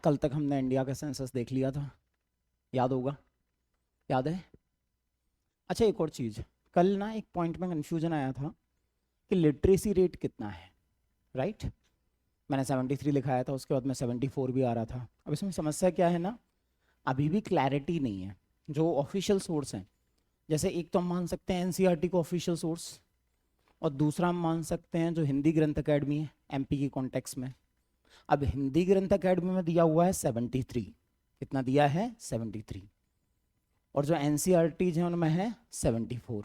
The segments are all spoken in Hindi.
कल तक हमने इंडिया का सेंसस देख लिया था, याद होगा, याद है। अच्छा एक और चीज़, कल ना एक पॉइंट में कन्फ्यूजन आया था कि लिटरेसी रेट कितना है, राइट। मैंने 73 लिखाया था, उसके बाद में 74 भी आ रहा था। अब इसमें समस्या क्या है ना, अभी भी क्लैरिटी नहीं है। जो ऑफिशियल सोर्स हैं, जैसे एक तो हम मान सकते हैं एनसीईआरटी को ऑफिशियल सोर्स, और दूसरा हम मान सकते हैं जो हिंदी ग्रंथ अकेडमी है एमपी की कॉन्टेक्स्ट में। अब हिंदी ग्रंथ अकेडमी में दिया हुआ है 73, कितना दिया है 73, और जो एनसीईआरटीज हैं उनमें है 74।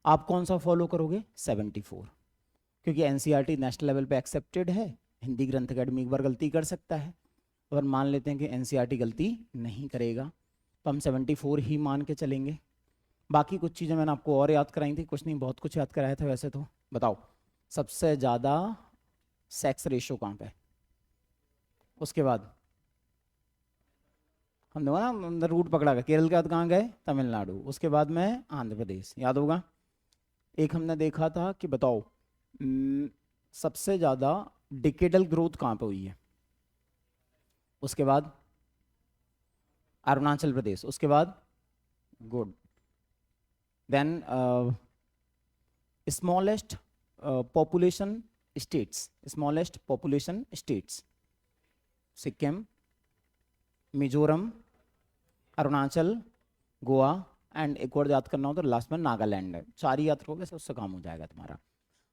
आप कौन सा फॉलो करोगे, 74, क्योंकि एनसीईआरटी नेशनल लेवल पे एक्सेप्टेड है। हिंदी ग्रंथ अकेडमी एक बार गलती कर सकता है, और मान लेते हैं कि एनसीईआरटी गलती नहीं करेगा, तो हम 74 ही मान के चलेंगे। बाकी कुछ चीज़ें मैंने आपको और याद कराई थी, कुछ नहीं बहुत कुछ याद कराया था वैसे तो। बताओ सबसे ज़्यादा सेक्स रेशो कहाँ पे है? उसके बाद हमने बोला ना रूट पकड़ा गया, केरल के बाद कहाँ गए, तमिलनाडु, उसके बाद में आंध्र प्रदेश, याद होगा। एक हमने देखा था कि बताओ सबसे ज़्यादा डिकेडल ग्रोथ कहाँ पे हुई है, उसके बाद अरुणाचल प्रदेश, उसके बाद good, then smallest population states, smallest population states, Sikkim, Mizoram, Arunachal, Goa, and एक और याद करना हो तो लास्ट में नागालैंड है। 4 ही याद रखोगे से उससे काम हो जाएगा तुम्हारा।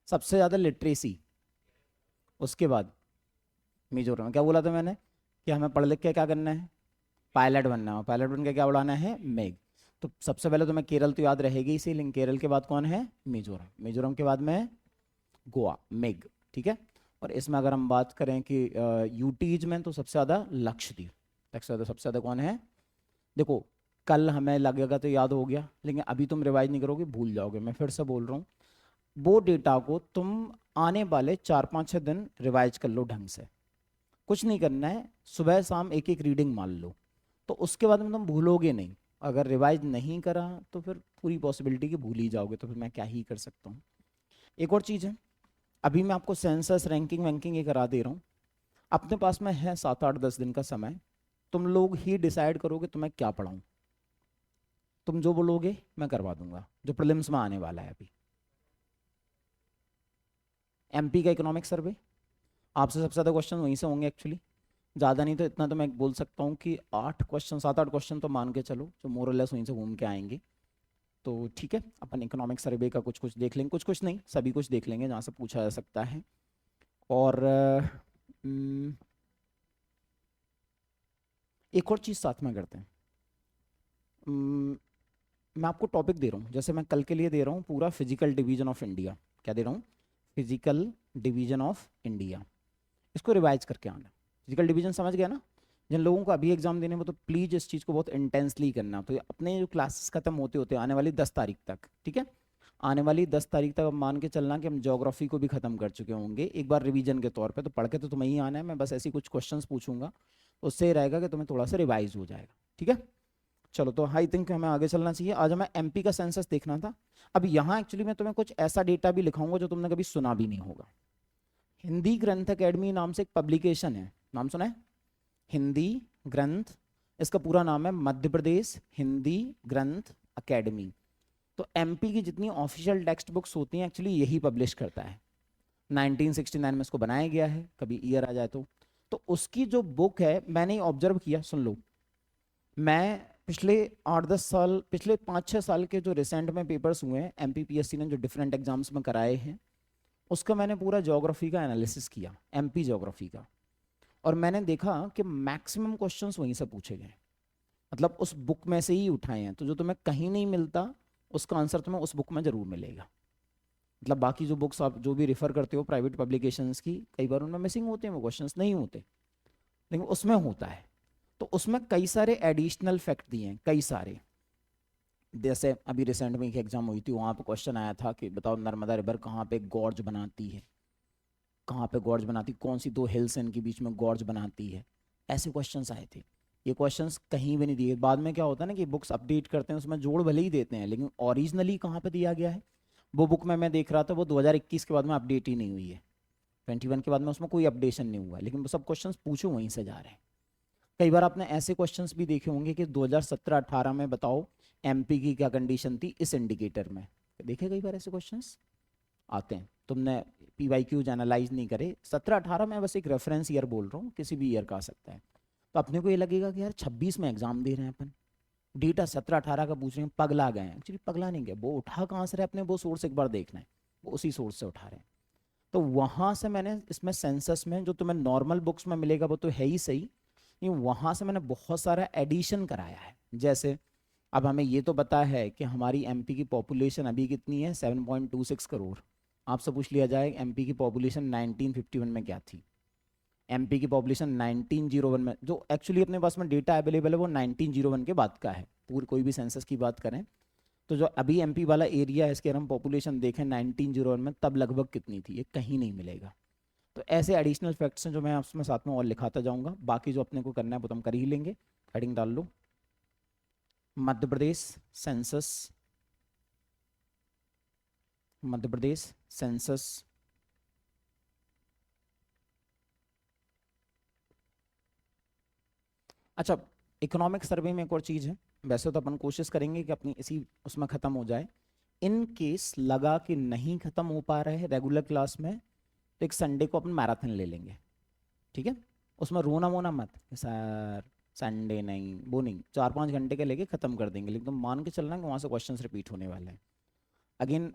सबसे ज़्यादा लिटरेसी, उसके बाद मिजोरम। क्या बोला था मैंने कि हमें पढ़ लिख के क्या करना है, पायलट बनना है, पायलट बन के क्या उड़ाना है, मेघ। तो सबसे पहले तुम्हें केरल तो याद रहेगी इसी, लेकिन केरल के बाद कौन है, मिजोरम, मिजोरम के बाद में गोवा, मेघ, ठीक है। और इसमें अगर हम बात करें कि यूटीज में, तो सबसे ज़्यादा लक्षद्वीप, सबसे ज़्यादा कौन है। देखो कल हमें लगेगा तो याद हो गया, लेकिन अभी तुम रिवाइज नहीं करोगे, भूल जाओगे। मैं फिर से बोल रहा हूँ, वो डेटा को तुम आने वाले 4-5-6 दिन रिवाइज कर लो ढंग से। कुछ नहीं करना है, सुबह शाम एक एक रीडिंग मान लो, तो उसके बाद में तुम भूलोगे नहीं। अगर रिवाइज नहीं करा तो फिर पूरी पॉसिबिलिटी कि भूल ही जाओगे, तो फिर मैं क्या ही कर सकता हूँ। एक और चीज़ है, अभी मैं आपको सेंसस रैंकिंग वैंकिंग ये करा दे रहा हूँ। अपने पास में है 7-8-10 दिन का समय, तुम लोग ही डिसाइड करोगे तुम्हें क्या पढ़ाऊँ। तुम जो बोलोगे मैं करवा दूंगा, जो प्रीलिम्स में आने वाला है अभी। एमपी का इकोनॉमिक सर्वे, आपसे सबसे ज़्यादा क्वेश्चन वहीं से होंगे एक्चुअली। ज़्यादा नहीं तो इतना तो मैं बोल सकता हूँ कि 8 क्वेश्चन, 7-8 क्वेश्चन तो मान के चलो जो मोरलेस वहीं से घूम के आएंगे। तो ठीक है, अपन इकोनॉमिक सर्वे का कुछ कुछ देख लेंगे, कुछ कुछ नहीं सभी कुछ देख लेंगे जहाँ से पूछा जा सकता है। और एक और चीज़ साथ में करते हैं। अम, मैं आपको टॉपिक दे रहा हूँ, जैसे मैं कल के लिए दे रहा हूँ पूरा फिजिकल डिवीजन ऑफ इंडिया। क्या दे रहा हूँ, फिजिकल डिवीजन ऑफ इंडिया। इसको रिवाइज करके आना। फिजिकल डिवीजन समझ गया ना। जिन लोगों को अभी एग्जाम देने में, तो प्लीज़ इस चीज़ को बहुत इंटेंसली करना। तो ये अपने जो क्लासेस खत्म होते होते आने वाली 10 तारीख तक, ठीक है, आने वाली 10 तारीख तक अब मान के चलना कि हम ज्योग्राफी को भी खत्म कर चुके होंगे एक बार रिवीजन के तौर पे। तो पढ़ के तो तुम्हें ही आना है, मैं बस ऐसी कुछ क्वेश्चंस पूछूंगा, उससे ये रहेगा कि तुम्हें थोड़ा सा रिवाइज हो जाएगा, ठीक है। चलो तो आई थिंक हमें आगे चलना चाहिए। आज हमें एमपी का सेंसस देखना था। अब यहाँ एक्चुअली मैं तुम्हें कुछ ऐसा डेटा भी लिखाऊंगा जो तुमने कभी सुना भी नहीं होगा। हिंदी ग्रंथ अकेडमी नाम से एक पब्लिकेशन है, नाम सुना है, हिंदी ग्रंथ, इसका पूरा नाम है मध्य प्रदेश हिंदी ग्रंथ अकेडमी। तो एमपी की जितनी ऑफिशियल टेक्स्ट बुक्स होती हैं एक्चुअली यही पब्लिश करता है। 1969 में इसको बनाया गया है, कभी ईयर आ जाए तो उसकी जो बुक है, मैंने ऑब्जर्व किया, सुन लो। मैं पिछले 8-10 साल, पिछले 5-6 साल के जो रिसेंट में पेपर्स हुए हैं एमपीपीएससी ने जो डिफरेंट एग्जाम्स में कराए हैं, उसका मैंने पूरा ज्योग्राफी का एनालिसिस किया, एमपी ज्योग्राफी का। और मैंने देखा कि मैक्सिमम क्वेश्चंस वहीं से पूछे गए, मतलब उस बुक में से ही उठाए हैं। तो जो तुम्हें कहीं नहीं मिलता उसका आंसर तुम्हें उस बुक में जरूर मिलेगा। मतलब बाकी जो बुक्स आप जो भी रेफर करते हो प्राइवेट पब्लिकेशंस की, कई बार उनमें मिसिंग होते हैं, वो क्वेश्चंस नहीं होते, लेकिन उसमें होता है। तो उसमें कई सारे एडिशनल फैक्ट दिए हैं, कई सारे। जैसे अभी रिसेंट में एक एग्जाम हुई थी, वहाँ पे क्वेश्चन आया था कि बताओ नर्मदा रिवर कहाँ पे गॉर्ज बनाती है, कहाँ पे गॉर्ज बनाती, कौन सी 2 हिल्स इनके बीच में गॉर्ज बनाती है। ऐसे क्वेश्चंस आए थे। ये क्वेश्चंस कहीं भी नहीं दिए। बाद में क्या होता है ना कि बुक्स अपडेट करते हैं, उसमें जोड़ भले ही देते हैं, लेकिन ओरिजिनली कहाँ पे दिया गया है। वो बुक में मैं देख रहा था, वो 2021 के बाद में अपडेट ही नहीं हुई है, 21 के बाद में उसमें कोई अपडेशन नहीं हुआ है, लेकिन वो सब क्वेश्चंस पूछो वहीं से जा रहे हैं। कई बार आपने ऐसे क्वेश्चंस भी देखे होंगे कि 2017-18 में बताओ एमपी की क्या कंडीशन थी इस इंडिकेटर में, देखे कई बार ऐसे क्वेश्चंस आते हैं, तुमने पीवाईक्यूज एनालाइज नहीं करे। 17-18 में बस एक रेफरेंस ईयर बोल रहा हूँ, किसी भी ईयर का आ सकता है। तो अपने को ये लगेगा कि यार 26 में एग्जाम दे रहे हैं अपन, डेटा 17-18 का पूछ रहे हैं, पगला गए हैं। एक्चुअली पगला नहीं गया, वो उठा कहाँ से रहे, अपने वो सोर्स एक बार देखना है, वो उसी सोर्स से उठा रहे हैं। तो वहां से मैंने इसमें सेंसस में जो तुम्हें नॉर्मल बुक्स में मिलेगा वो तो है ही सही, ये वहां से मैंने बहुत सारा एडिशन कराया है। जैसे अब हमें ये तो पता है कि हमारी एमपी की पॉपुलेशन अभी कितनी है, 7.26 करोड़। आपसे पूछ लिया जाए एमपी की पॉपुलेशन 1951 में क्या थी, एमपी की पॉपुलेशन 1901 में, जो एक्चुअली अपने पास में डेटा अवेलेबल है वो 1901 के बाद का है, पूरी कोई भी सेंसस की बात करें तो जो अभी एमपी वाला एरिया है इसके हम पॉपुलेशन देखें 1901 में तब लगभग कितनी थी, ये कहीं नहीं मिलेगा। तो ऐसे एडिशनल फैक्ट्स हैं जो मैं उसमें साथ में और लिखाता जाऊंगा, बाकी जो अपने को करना है वो तो हम कर ही लेंगे। हेडिंग डाल लो, मध्य प्रदेश सेंसस, मध्य प्रदेश सेंसस। अच्छा, इकोनॉमिक सर्वे में एक और चीज़ है, वैसे तो अपन कोशिश करेंगे कि अपनी इसी उसमें ख़त्म हो जाए, इन केस लगा कि नहीं ख़त्म हो पा रहे हैं रेगुलर क्लास में तो एक संडे को अपन मैराथन ले लेंगे, ठीक है। उसमें रोना वोना मत सर, संडे नहीं वो नहीं, 4-5 घंटे के लेके ख़त्म कर देंगे, लेकिन तुम मान के चलना कि वहाँ से क्वेश्चंस रिपीट होने वाले हैं। अगेन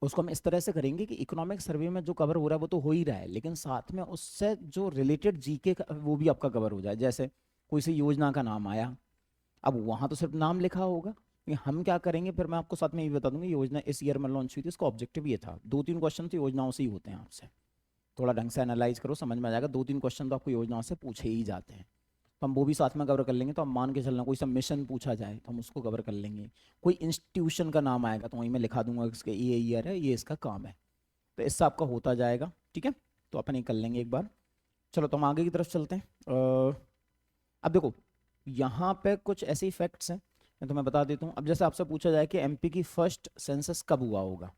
उसको हम इस तरह से करेंगे कि इकोनॉमिक सर्वे में जो कवर हो रहा है वो तो हो ही रहा है, लेकिन साथ में उससे जो रिलेटेड जीके वो भी आपका कवर हो जाए। जैसे कोई सी योजना का नाम आया, अब वहाँ तो सिर्फ नाम लिखा होगा, लेकिन हम क्या करेंगे फिर मैं आपको साथ में ये बता दूंगा योजना इस ईयर में लॉन्च हुई थी, इसका ऑब्जेक्टिव ये था, 2-3 क्वेश्चन तो योजनाओं से ही होते हैं आपसे, थोड़ा ढंग से एनालाइज करो समझ में आ जाएगा, 2-3 क्वेश्चन तो आपको योजनाओं से पूछे ही जाते हैं, तो हम वो भी साथ में कवर कर लेंगे। तो हम मान के चलना कोई सा मिशन पूछा जाए तो हम उसको कवर कर लेंगे, कोई इंस्टीट्यूशन का नाम आएगा तो वहीं मैं लिखा दूंगा इसके ये ईयर है, ये इसका काम है, तो इससे आपका होता जाएगा, ठीक है। तो अपन ये कर लेंगे एक बार। चलो तो हम आगे की तरफ चलते हैं। अब देखो यहाँ पे कुछ ऐसे फैक्ट्स हैं, मैं तुम्हें बता देता हूँ। अब जैसे आपसे पूछा जाए कि एमपी की फर्स्ट सेंसस कब हुआ होगा,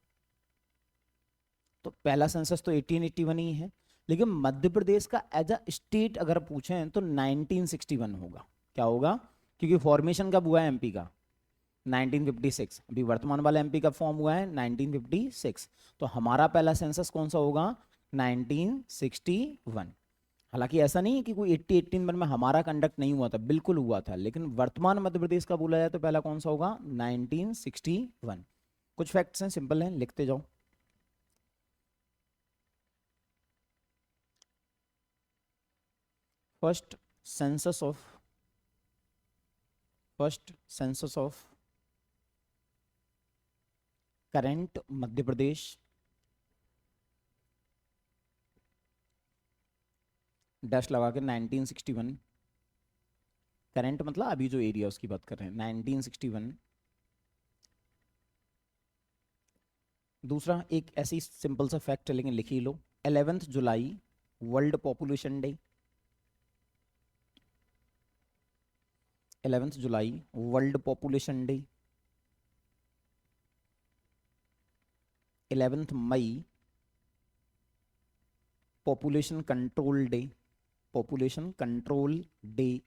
तो पहला सेंसस तो 1881 ही है, लेकिन मध्य प्रदेश का एज अ स्टेट अगर पूछें तो 1961 होगा। क्या होगा, क्योंकि फॉर्मेशन कब हुआ है एमपी का, 1956, अभी वर्तमान वाला एमपी का फॉर्म हुआ है 1956, तो हमारा पहला सेंसस कौन सा होगा, 1961। हालांकि ऐसा नहीं है कि कोई 80-81 में हमारा कंडक्ट नहीं हुआ था, बिल्कुल हुआ था, लेकिन वर्तमान मध्य प्रदेश का बोला जाए तो पहला कौन सा होगा, 1961। कुछ फैक्ट्स हैं, सिंपल हैं, लिखते जाओ। First census of current Madhya Pradesh dash लगा के 1961, करेंट मतलब अभी जो एरिया उसकी बात कर रहे हैं, 1961। दूसरा एक ऐसी सिंपल सा फैक्ट लेकिन लिख ही लो, 11 जुलाई वर्ल्ड पॉपुलेशन डे, 11 जुलाई वर्ल्ड पॉपुलेशन डे, 11 मई population control day, population control day,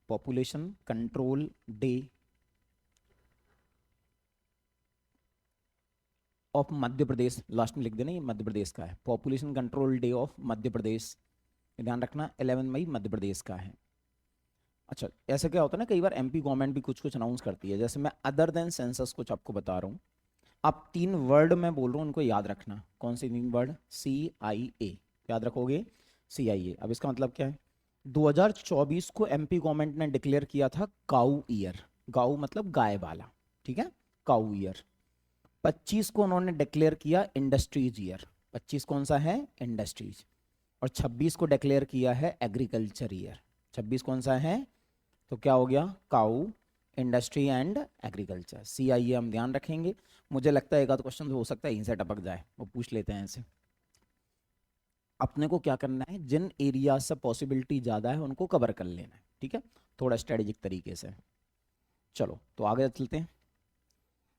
population control day of Madhya Pradesh, last में लिख देना ये मध्य प्रदेश का है, population control day of Madhya Pradesh, ध्यान रखना 11 मई मध्य प्रदेश का है। अच्छा, ऐसा क्या होता है ना, कई बार एमपी गवर्नमेंट भी कुछ कुछ अनाउंस करती है, जैसे मैं अदर देन सेंसस कुछ आपको बता रहा हूँ, आप 3 वर्ड मैं बोल रहा हूँ उनको याद रखना, कौन से 3 वर्ड, CIA, याद रखोगे CIA। अब इसका मतलब क्या है, 2024 को एमपी गवर्नमेंट ने डिक्लेयर किया था काऊ ईयर, गाऊ मतलब गाय वाला, ठीक है, काऊ ईयर। 25 को उन्होंने डिक्लेयर किया इंडस्ट्रीज ईयर, 25 कौन सा है, इंडस्ट्रीज। और 26 को डिक्लेयर किया है एग्रीकल्चर ईयर, 26 कौन सा है, तो क्या हो गया, काऊ, इंडस्ट्री एंड एग्रीकल्चर, CIA हम ध्यान रखेंगे। मुझे लगता है एक आध क्वेश्चन हो सकता है यहीं से टपक जाए, वो पूछ लेते हैं ऐसे। अपने को क्या करना है, जिन एरिया से पॉसिबिलिटी ज़्यादा है उनको कवर कर लेना है, ठीक है, थोड़ा स्ट्रेटेजिक तरीके से। चलो तो आगे चलते हैं।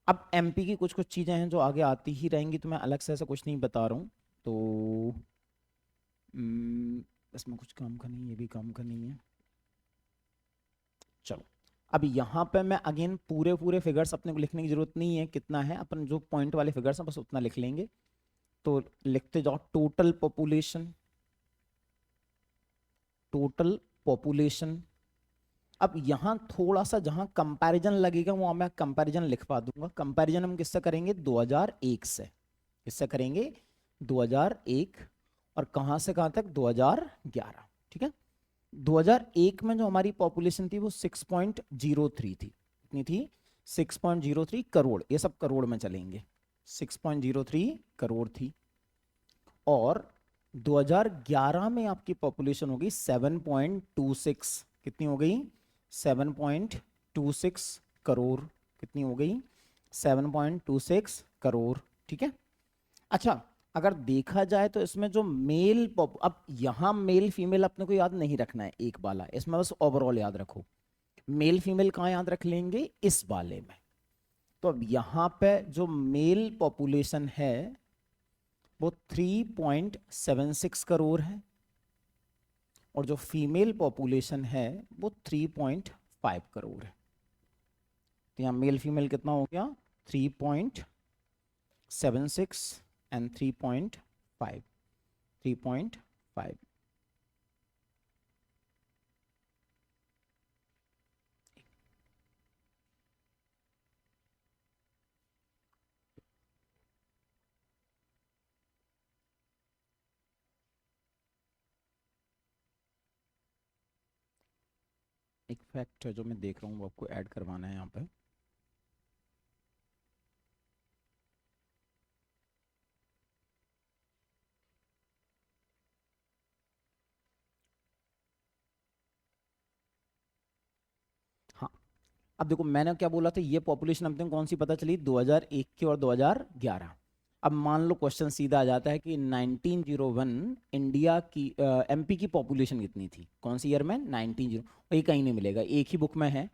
अब एमपी की कुछ कुछ चीज़ें हैं जो आगे आती ही रहेंगी, तो मैं अलग से ऐसा कुछ नहीं बता रहा हूँ, तो इसमें कुछ काम का नहीं, ये भी काम का नहीं है। चलो, अब यहाँ पे मैं अगेन पूरे पूरे फिगर्स अपने को लिखने की जरूरत नहीं है, कितना है अपन जो पॉइंट वाले फिगर्स हैं बस उतना लिख लेंगे। तो लिखते जाओ टोटल पॉपुलेशन, टोटल पॉपुलेशन। अब यहाँ थोड़ा सा जहाँ कंपैरिजन लगेगा वो मैं कंपैरिजन लिखवा दूंगा। कंपैरिजन हम किससे करेंगे? 2001 से। किससे करेंगे? 2001। और कहाँ से कहाँ तक? 2011। ठीक है। 2001 में जो हमारी पॉपुलेशन थी वो 6.03 थी। कितनी थी? 6.03 करोड़। ये सब करोड़ में चलेंगे। 6.03 करोड़ थी। और 2011 में आपकी पॉपुलेशन होगी 7.26। कितनी हो गई? 7.26 करोड़। कितनी हो गई? 7.26 करोड़। ठीक है। अच्छा, अगर देखा जाए तो इसमें जो मेल अब यहां मेल फीमेल अपने को याद नहीं रखना है एक वाला, इसमें बस ओवरऑल याद रखो। मेल फीमेल कहाँ याद रख लेंगे? इस वाले में। तो अब यहां पे जो मेल पॉपुलेशन है वो 3.76 करोड़ है, और जो फीमेल पॉपुलेशन है वो 3.5 करोड़ है। तो यहाँ मेल फीमेल कितना हो गया? 3.76 एंड 3.5। 3.5। एक फैक्ट है जो मैं देख रहा हूँ वो आपको ऐड करवाना है यहाँ पे। हाँ, अब देखो मैंने क्या बोला था, ये पॉपुलेशन अपने कौन सी पता चली? 2001 की और 2011। अब मान लो क्वेश्चन सीधा आ जाता है कि 1901 इंडिया की एमपी की पॉपुलेशन कितनी थी? कौन सी ईयर में? 1900। ये कहीं नहीं मिलेगा, एक ही बुक में है।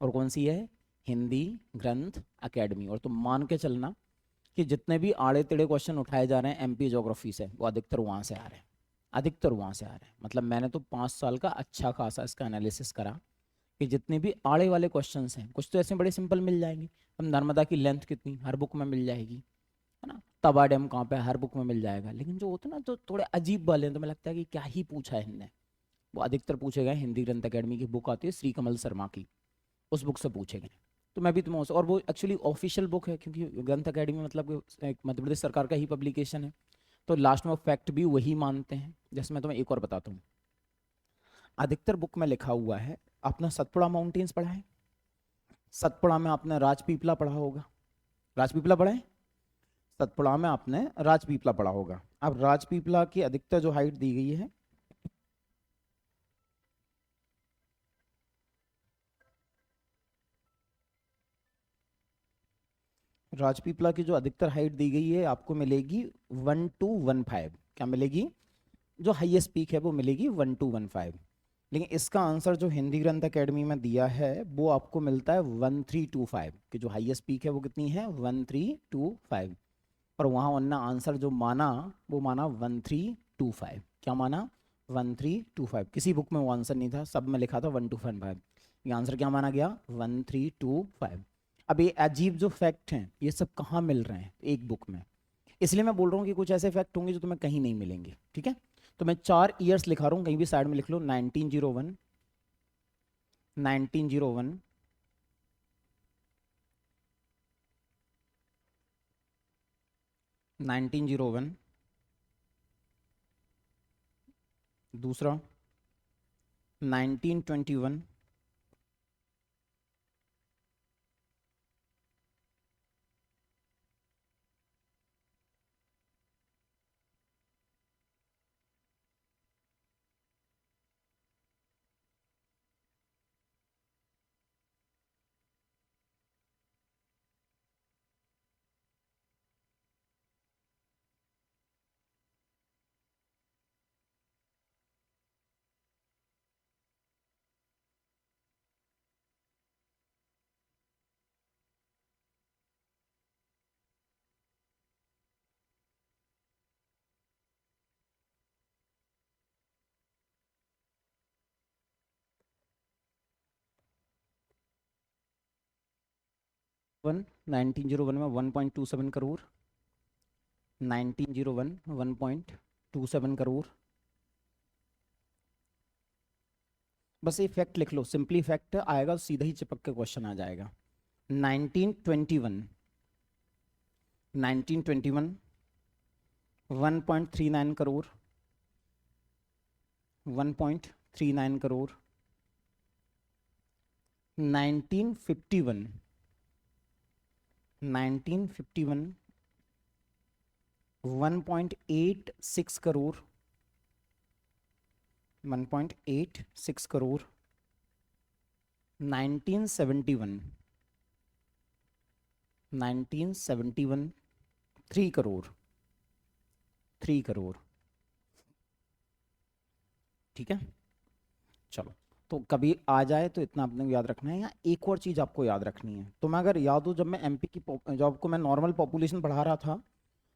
और कौन सी है? हिंदी ग्रंथ अकेडमी। और तुम मान के चलना कि जितने भी आड़े टेढ़े क्वेश्चन उठाए जा रहे हैं एमपी ज्योग्राफी से वो अधिकतर वहाँ से आ रहे हैं। अधिकतर वहाँ से आ रहे हैं। मतलब मैंने तो 5 साल का अच्छा खासा इसका एनालिसिस करा कि जितने भी आड़े वाले क्वेश्चंस हैं, कुछ तो ऐसे बड़े सिंपल मिल जाएंगे। अब नर्मदा की लेंथ कितनी? हर बुक में मिल जाएगी, है ना। तवा डैम कहाँ पे? हर बुक में मिल जाएगा। लेकिन जो होते हैं ना जो थोड़े अजीब वाले हैं, तो मुझे लगता है कि क्या ही पूछा है इनने, वो अधिकतर पूछे गए हिंदी ग्रंथ अकेडमी की बुक आती है श्री कमल शर्मा की, उस बुक से पूछे गए। तो मैं भी तुम्हें और वो एक्चुअली ऑफिशियल बुक है, क्योंकि ग्रंथ अकेडमी मतलब कि एक मध्य प्रदेश सरकार का ही पब्लिकेशन है। तो लास्ट में फैक्ट भी वही मानते हैं। जैसे मैं तुम्हें एक और बताता हूँ, अधिकतर बुक में लिखा हुआ है, आपने सतपुड़ा माउंटेन्स पढ़ा है? सतपुड़ा में आपने राजपीपला पढ़ा होगा। राजपीपला पढ़ा है? सतपुड़ा में आपने राजपीपला पढ़ा होगा। अब राजपीपला की अधिकतर जो हाइट दी गई है, राजपीपला की जो अधिकतर हाइट दी गई है आपको मिलेगी 1215। क्या मिलेगी? जो हाईएस्ट पीक है वो मिलेगी 1215। लेकिन इसका आंसर जो हिंदी ग्रंथ अकेडमी में दिया है वो आपको मिलता है 1325, कि जो हाईएस्ट पीक है वो कितनी है? 1325। और वहाँ उन्होंने आंसर जो माना वो माना 1325। क्या माना? 1325। किसी बुक में वो आंसर नहीं था, सब में लिखा था 1215। ये आंसर क्या माना गया? 1325। अब ये अजीब जो फैक्ट हैं ये सब कहाँ मिल रहे हैं? एक बुक में। इसलिए मैं बोल रहा हूँ कि कुछ ऐसे फैक्ट होंगे जो तुम्हें कहीं नहीं मिलेंगे। ठीक है। तो मैं 4 ईयर्स लिखा रहा हूँ, कहीं भी साइड में लिख लो। 1901, 1901, 1901। दूसरा 1921, 1901 में 1.27 करोड़, 1901 1.27 करोड़। बस ये फैक्ट लिख लो, सिंपली फैक्ट आएगा सीधा ही चिपक के क्वेश्चन आ जाएगा। 1921 1.39 करोड़, 1.39 करोड़। 1951 1.86 करोड़, 1.86 करोड़। 1971 3 करोड़, 3 करोड़। ठीक है, चलो तो कभी आ जाए तो इतना आपने याद रखना है। यहाँ एक और चीज़ आपको याद रखनी है। तो मैं अगर याद हो, जब मैं एमपी की जब आपको मैं नॉर्मल पॉपुलेशन पढ़ा रहा था,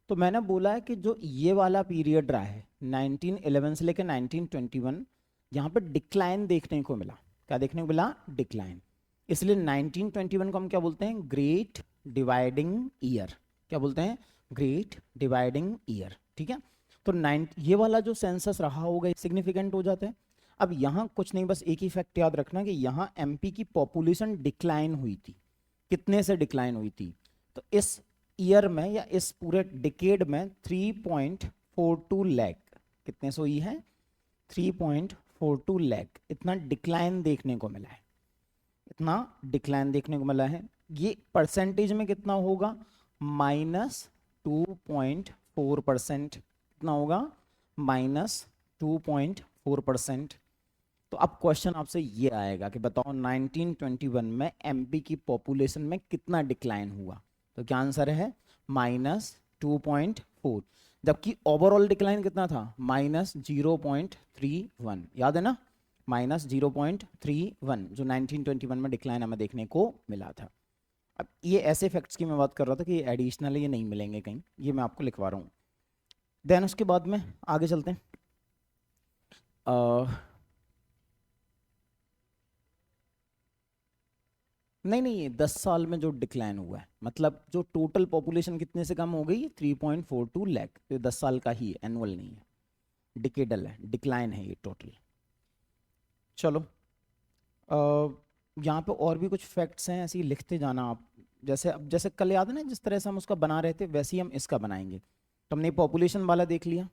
तो मैंने बोला है कि जो ये वाला पीरियड रहा है 1911 से लेकर 1921, यहाँ पर डिक्लाइन देखने को मिला। क्या देखने को मिला? डिक्लाइन। इसलिए 1921 को हम क्या बोलते हैं? Great dividing year. क्या बोलते हैं? Great dividing year. ठीक है, तो ये वाला जो सेंसस रहा होगा सिग्निफिकेंट हो जाता है। अब यहाँ कुछ नहीं, बस एक ही फैक्ट याद रखना कि यहाँ एमपी की पॉपुलेशन डिक्लाइन हुई थी। कितने से डिक्लाइन हुई थी? तो इस ईयर में या इस पूरे डिकेड में 3.42 लाख। कितने से हुई है? 3.42 लाख। इतना डिक्लाइन देखने को मिला है, इतना डिक्लाइन देखने को मिला है। ये परसेंटेज में कितना होगा? -2.4%। कितना होगा? -2.4%। तो अब क्वेश्चन आपसे ये आएगा कि बताओ 1921 में एमपी की पॉपुलेशन में कितना डिक्लाइन हुआ? तो क्या आंसर है? -2.4। जबकि ओवरऑल डिक्लाइन कितना था? -0.31। याद है ना? -0.31 जो 1921 में डिक्लाइन हमें देखने को मिला था। अब ये ऐसे फैक्ट्स की मैं बात कर रहा था कि एडिशनल ये नहीं मिलेंगे कहीं, ये मैं आपको लिखवा रहा हूँ। देन उसके बाद में आगे चलते हैं। नहीं, 10 साल में जो डिक्लाइन हुआ है, मतलब जो टोटल पॉपुलेशन कितने से कम हो गई? 3.42 लाख। तो 10 साल का ही है, एनुअल नहीं है, डिकेडल है, डिक्लाइन है ये टोटल। चलो यहाँ पे और भी कुछ फैक्ट्स हैं, ऐसे ही लिखते जाना आप। जैसे अब जैसे कल याद है ना, जिस तरह से हम उसका बना रहे थे वैसे ही हम इसका बनाएंगे। तो हमने पॉपुलेशन वाला देख लिया।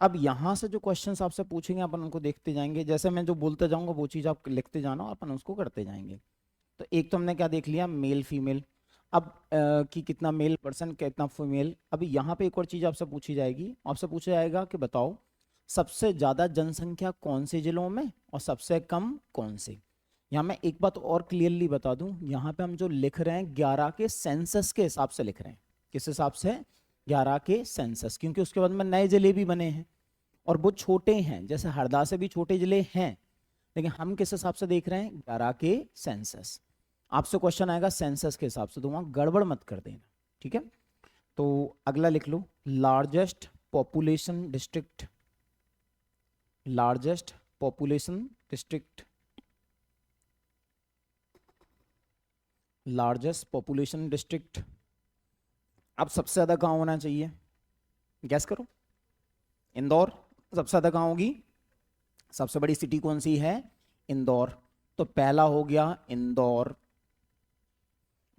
अब यहाँ से जो क्वेश्चंस आपसे पूछेंगे अपन उनको देखते जाएंगे। जैसे मैं जो बोलते जाऊंगा वो चीज़ आप लिखते जाना और अपन उसको करते जाएंगे। तो एक तो हमने क्या देख लिया? Male female. अब कि कितना मेल पर्सन, कितना फीमेल। अभी यहाँ पे एक और चीज़ आपसे पूछी जाएगी। आपसे पूछा जाएगा कि बताओ सबसे ज़्यादा जनसंख्या कौन से जिलों में और सबसे कम कौन से। यहाँ मैं एक बात और क्लियरली बता दूं, यहाँ पे हम जो लिख रहे हैं 11 के सेंसस के हिसाब से लिख रहे हैं। किस हिसाब से? 11 के सेंसस, क्योंकि उसके बाद में नए जिले भी बने हैं और वो छोटे हैं, जैसे हरदा से भी छोटे जिले हैं, लेकिन हम किस हिसाब से देख रहे हैं? 11 के सेंसस। आपसे क्वेश्चन आएगा सेंसस के हिसाब से, तो वहां गड़बड़ मत कर देना। ठीक है, तो अगला लिख लो, largest population district. Largest population district, largest population district. अब सबसे ज्यादा कहाँ होना चाहिए? गैस करो। इंदौर सबसे ज्यादा कहाँ होगी? सबसे बड़ी सिटी कौन सी है? इंदौर। तो पहला हो गया इंदौर।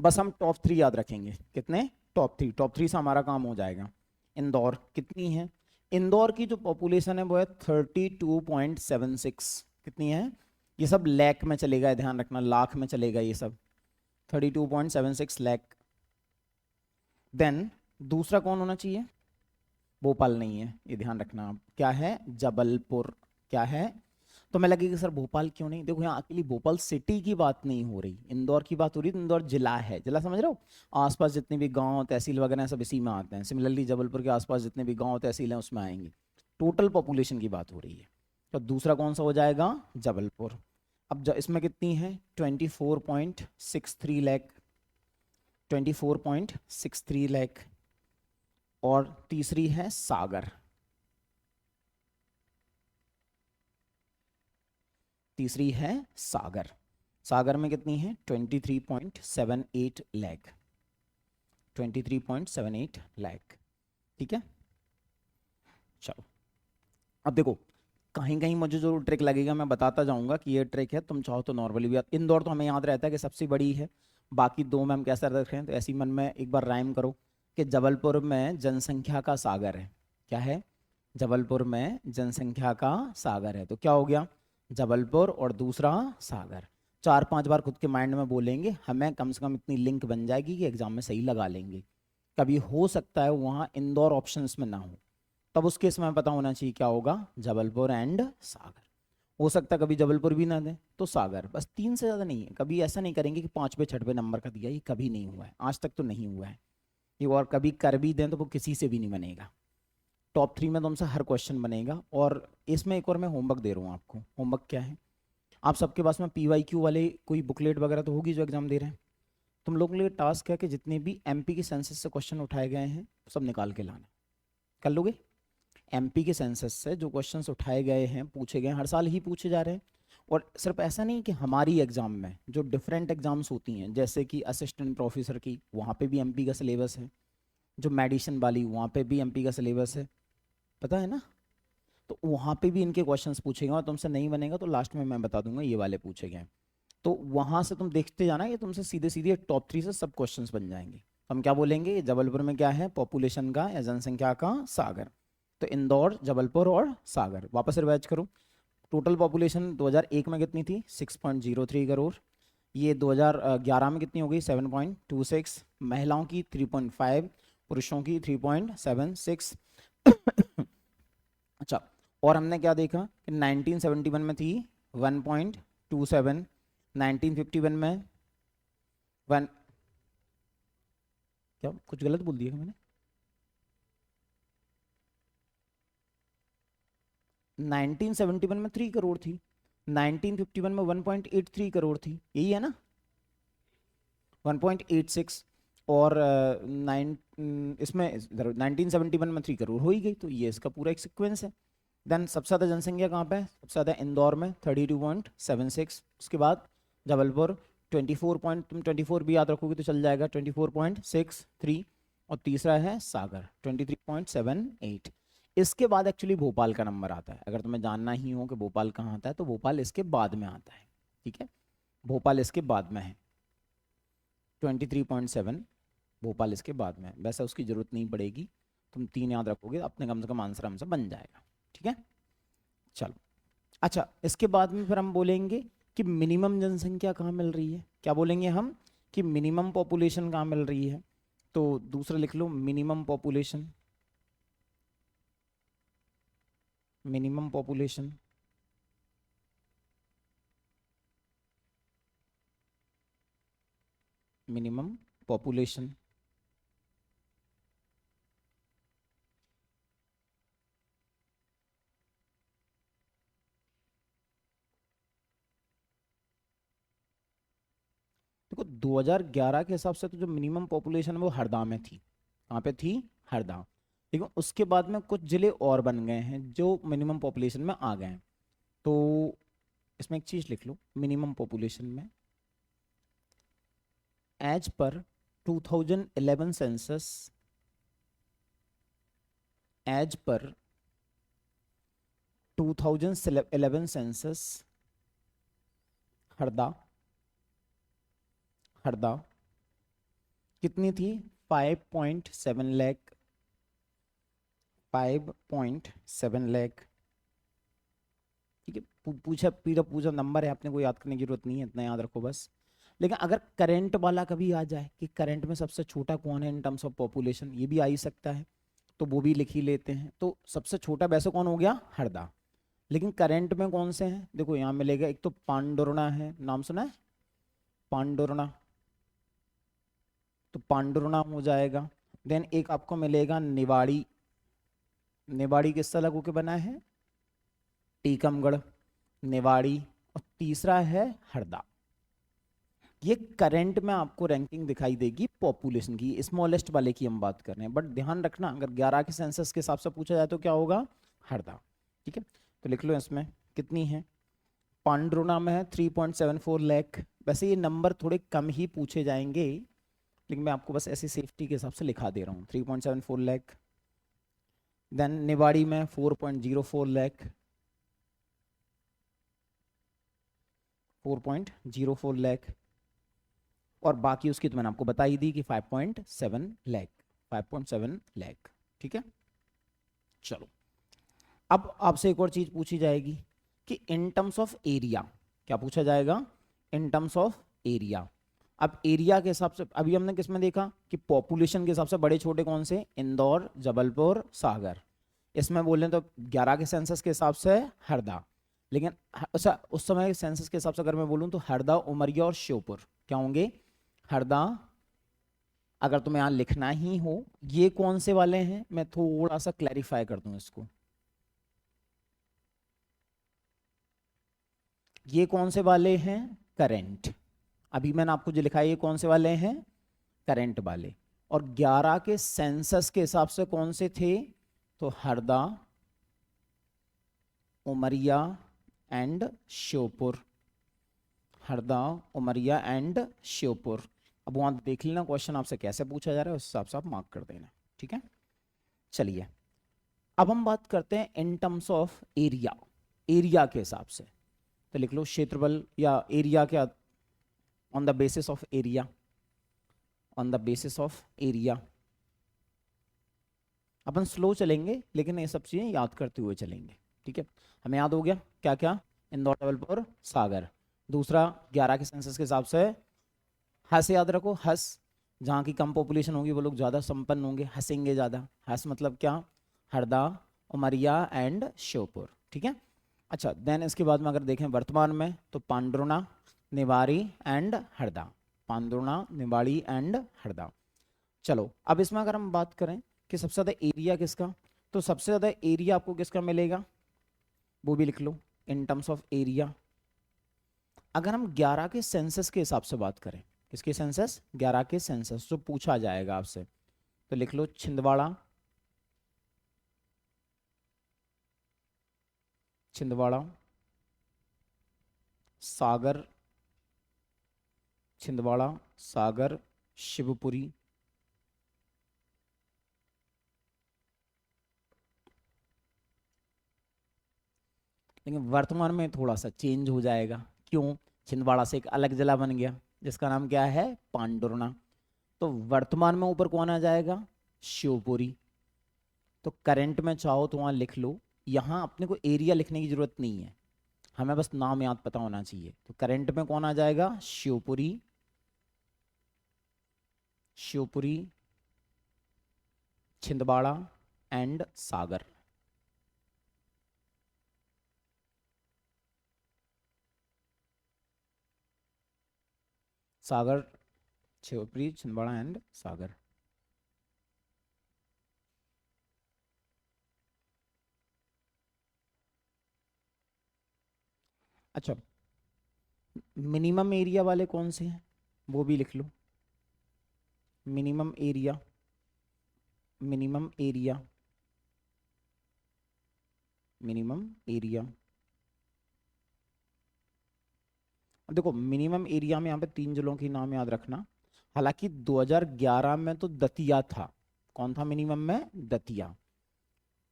बस हम टॉप 3 याद रखेंगे। कितने? टॉप 3। टॉप 3 से हमारा काम हो जाएगा। इंदौर कितनी है? इंदौर की जो पॉपुलेशन है वो है 32.76। कितनी है? ये सब लाख में चलेगा, ध्यान रखना, लाख में चलेगा ये सब। 32.76 लाख। देन दूसरा कौन होना चाहिए? भोपाल नहीं है, ये ध्यान रखना आप। क्या है? जबलपुर। क्या है? तो मैं लगेगा सर भोपाल क्यों नहीं? देखो यहाँ अकेली भोपाल सिटी की बात नहीं हो रही, इंदौर की बात हो रही है। तो इंदौर जिला है, जिला समझ रहे हो? आसपास जितने भी गांव तहसील वगैरह सब इसी में आते हैं। सिमिलरली जबलपुर के आसपास जितने भी गांव तहसील हैं उसमें आएंगे। टोटल पॉपुलेशन की बात हो रही है। तो दूसरा कौन सा हो जाएगा? जबलपुर। अब इसमें कितनी है? 24.63 लाख। 24.63 लाख। और तीसरी है सागर। तीसरी है सागर। सागर में कितनी है? 23.78 लाख। 23.78 लाख। ठीक है, चलो अब देखो, कहीं कहीं मुझे जो ट्रिक लगेगा मैं बताता जाऊंगा कि ये ट्रिक है, तुम चाहो तो नॉर्मली भी इंदौर तो हमें याद रहता है कि सबसे बड़ी है, बाकी दो में हम कैसे रख रहे हैं, तो ऐसी मन में एक बार राइम करो कि जबलपुर में जनसंख्या का सागर है। क्या है? जबलपुर में जनसंख्या का सागर है। तो क्या हो गया? जबलपुर और दूसरा सागर। 4-5 बार खुद के माइंड में बोलेंगे, हमें कम से कम इतनी लिंक बन जाएगी कि एग्जाम में सही लगा लेंगे। कभी हो सकता है वहाँ इंदौर ऑप्शंस में ना हो, तब उस केस में पता होना चाहिए क्या होगा, जबलपुर एंड सागर। हो सकता है कभी जबलपुर भी ना दे तो सागर, बस 3 से ज़्यादा नहीं है। कभी ऐसा नहीं करेंगे कि 5वें 6वें नंबर का दिया, ये कभी नहीं हुआ है, आज तक तो नहीं हुआ है ये। और कभी कर भी दें तो वो किसी से भी नहीं बनेगा। टॉप 3 में तुमसे हर क्वेश्चन बनेगा। और इसमें एक और मैं होमवर्क दे रहा हूँ आपको। होमवर्क क्या है? आप सबके पास में PYQ वाले कोई बुकलेट वगैरह तो होगी जो एग्जाम दे रहे हैं। तुम लोगों के लिए टास्क है कि जितने भी MP के सेंसस से क्वेश्चन उठाए गए हैं सब निकाल के लाना। कर लोगे? MP के सेंसस से जो क्वेश्चंस उठाए गए हैं, पूछे गए, हर साल ही पूछे जा रहे हैं। और सिर्फ ऐसा नहीं कि हमारी एग्जाम में जो डिफरेंट एग्जाम्स होती हैं, जैसे कि असिस्टेंट प्रोफेसर की, वहाँ पे भी MP का सिलेबस है। जो मेडिसिन वाली, वहाँ पे भी MP का सिलेबस है, पता है ना? तो वहाँ पे भी इनके क्वेश्चंस पूछे गए, और तुमसे नहीं बनेगा तो लास्ट में मैं बता दूंगा ये वाले पूछे गए हैं। तो वहाँ से तुम देखते जाना, ये तुमसे सीधे सीधे टॉप 3 से सब क्वेश्चंस बन जाएंगे। हम क्या बोलेंगे, जबलपुर में क्या है, पॉपुलेशन का या जनसंख्या का सागर। तो इंदौर, जबलपुर और सागर। वापस रिवाइज करो, टोटल पॉपुलेशन 2001 में कितनी थी, 6.03 करोड़। ये 2011 में कितनी हो गई, 7.26। महिलाओं की 3.5, पुरुषों की 3.76। अच्छा, और हमने क्या देखा कि 1971 में थी 1.27, 1951 में 1, क्या कुछ गलत बोल दिया मैंने? 1971 में 3 करोड़ थी, 1951 में 1.83 करोड़ थी, यही है ना? 1.86। और इसमें 1971 में 3 करोड़ हो ही गई, तो ये इसका पूरा एक सीक्वेंस है। देन सबसे ज़्यादा जनसंख्या कहाँ पे है? सबसे ज़्यादा इंदौर में 32.76। उसके बाद जबलपुर 24 पॉइंट, तुम 24 भी याद रखोगे तो चल जाएगा, 24.63। और तीसरा है सागर 23.78। इसके बाद एक्चुअली भोपाल का नंबर आता है। अगर तुम्हें जानना ही हो कि भोपाल कहाँ आता है तो भोपाल इसके बाद में आता है। ठीक है, भोपाल इसके बाद में है, 23.7 भोपाल इसके बाद में। वैसे उसकी ज़रूरत नहीं पड़ेगी, तुम 3 याद रखोगे अपने, कम से कम आंसर हमसे बन जाएगा। ठीक है, चलो। अच्छा, इसके बाद में फिर हम बोलेंगे कि मिनिमम जनसंख्या कहाँ मिल रही है। क्या बोलेंगे हम कि मिनिमम पॉपुलेशन कहाँ मिल रही है। तो दूसरा लिख लो, minimum population, minimum population. Minimum population देखो 2011 के हिसाब से तो जो मिनिमम पॉपुलेशन है वो हरदा में थी। कहाँ पे थी? हरदा। लेकिन उसके बाद में कुछ जिले और बन गए हैं जो मिनिमम पॉपुलेशन में आ गए हैं। तो इसमें एक चीज़ लिख लो, मिनिमम पॉपुलेशन में as per 2011 census, as per 2011 census Harda, Harda कितनी थी? 5.7 लाख, 5.7 लाख। ठीक है, पूछा पूरा पूछा नंबर है, आपने कोई याद करने की जरूरत नहीं है, इतना याद रखो बस। लेकिन अगर करंट वाला कभी आ जाए कि करंट में सबसे छोटा कौन है इन टर्म्स ऑफ पॉपुलेशन, ये भी आ ही सकता है, तो वो भी लिख ही लेते हैं। तो सबसे छोटा वैसे कौन हो गया? हरदा। लेकिन करंट में कौन से हैं? देखो यहाँ मिलेगा, एक तो पांडुरना है, नाम सुना है पांडुरना, तो पांडुरना हो जाएगा। देन एक आपको मिलेगा निवाड़ी, निवाड़ी किस तालुक होके बना है? टीकमगढ़, निवाड़ी। और तीसरा है हरदा। ये करंट में आपको रैंकिंग दिखाई देगी पॉपुलेशन की, स्मॉलेस्ट वाले की हम बात कर रहे हैं। बट ध्यान रखना, अगर 11 के सेंसस के हिसाब से पूछा जाए तो क्या होगा? हरदा। ठीक है, तो लिख लो इसमें कितनी है। पांडुरना में है 3.74 लाख। वैसे ये नंबर थोड़े कम ही पूछे जाएंगे, लेकिन मैं आपको बस ऐसी सेफ्टी के हिसाब से लिखा दे रहा हूँ। 3.74 लाख। देन निवाड़ी में 4.04 लाख, 4.04 लाख। और बाकी उसकी तो मैंने आपको बता ही दी कि 5.7 लाख, 5.7 लाख। ठीक है, चलो अब आपसे एक और चीज पूछी जाएगी कि इन टर्म्स ऑफ एरिया, क्या पूछा जाएगा? In terms of area. अब एरिया के हिसाब से अभी हमने किसमें देखा कि पॉपुलेशन के हिसाब से बड़े छोटे कौन से? इंदौर, जबलपुर, सागर। इसमें बोले तो 11 के सेंसस के हिसाब से हरदा। लेकिन अच्छा, उस समय सेंसस के हिसाब से अगर मैं बोलूं तो हरदा, उमरिया और श्योपुर क्या होंगे? हरदा। अगर तुम्हें यहां लिखना ही हो, ये कौन से वाले हैं, मैं थोड़ा सा क्लैरिफाई कर दूं इसको। ये कौन से वाले हैं? करंट। अभी मैंने आपको जो लिखा है ये कौन से वाले हैं? करंट वाले। और 11 के सेंसस के हिसाब से कौन से थे? तो हरदा, उमरिया एंड श्योपुर। हरदा, उमरिया एंड श्योपुर। अब वहां देख लेना क्वेश्चन आपसे कैसे पूछा जा रहा है, उस हिसाब से आप मार्क कर देना। ठीक है, चलिए अब हम बात करते हैं in terms of area. Area के हिसाब से तो लिख लो क्षेत्रफल या एरिया क्या, on the basis of area, on the basis of area. Upon slow चलेंगे लेकिन ये सब चीजें याद करते हुए चलेंगे। ठीक है, हमें याद हो गया क्या क्या? इंदौर, जबलपुर, सागर। दूसरा 11 के सेंसस के हिसाब से हस याद रखो। हस, जहाँ की कम पॉपुलेशन होगी वो लोग ज़्यादा संपन्न होंगे, हंसेंगे ज़्यादा। हस मतलब क्या? हरदा, उमरिया एंड श्योपुर। ठीक है, अच्छा देन इसके बाद में अगर देखें वर्तमान में तो पांडुर्णा, निवाड़ी एंड हरदा। पांडुर्णा, निवाड़ी एंड हरदा। चलो अब इसमें अगर हम बात करें कि सबसे ज़्यादा एरिया किसका, तो सबसे ज़्यादा एरिया आपको किसका मिलेगा वो भी लिख लो इन टर्म्स ऑफ एरिया। अगर हम 11 के सेंसस के हिसाब से बात करें, किसके सेंसस? 11 के सेंसस जो पूछा जाएगा आपसे, तो लिख लो छिंदवाड़ा, छिंदवाड़ा, सागर, छिंदवाड़ा, सागर, शिवपुरी। लेकिन वर्तमान में थोड़ा सा चेंज हो जाएगा। क्यों? छिंदवाड़ा से एक अलग जिला बन गया जिसका नाम क्या है? पांडुर्णा। तो वर्तमान में ऊपर कौन आ जाएगा? शिवपुरी। तो करंट में चाहो तो वहां लिख लो, यहां अपने को एरिया लिखने की जरूरत नहीं है, हमें बस नाम याद पता होना चाहिए। तो करंट में कौन आ जाएगा? शिवपुरी, शिवपुरी, छिंदवाड़ा एंड सागर। सागर, शिवपुरी, छिंदवाड़ा एंड सागर। अच्छा, मिनिमम एरिया वाले कौन से हैं वो भी लिख लो। Minimum area, minimum area, minimum area. अब देखो मिनिमम एरिया में यहाँ पे 3 जिलों के नाम याद रखना। हालांकि 2011 में तो दतिया था। कौन था मिनिमम में? दतिया।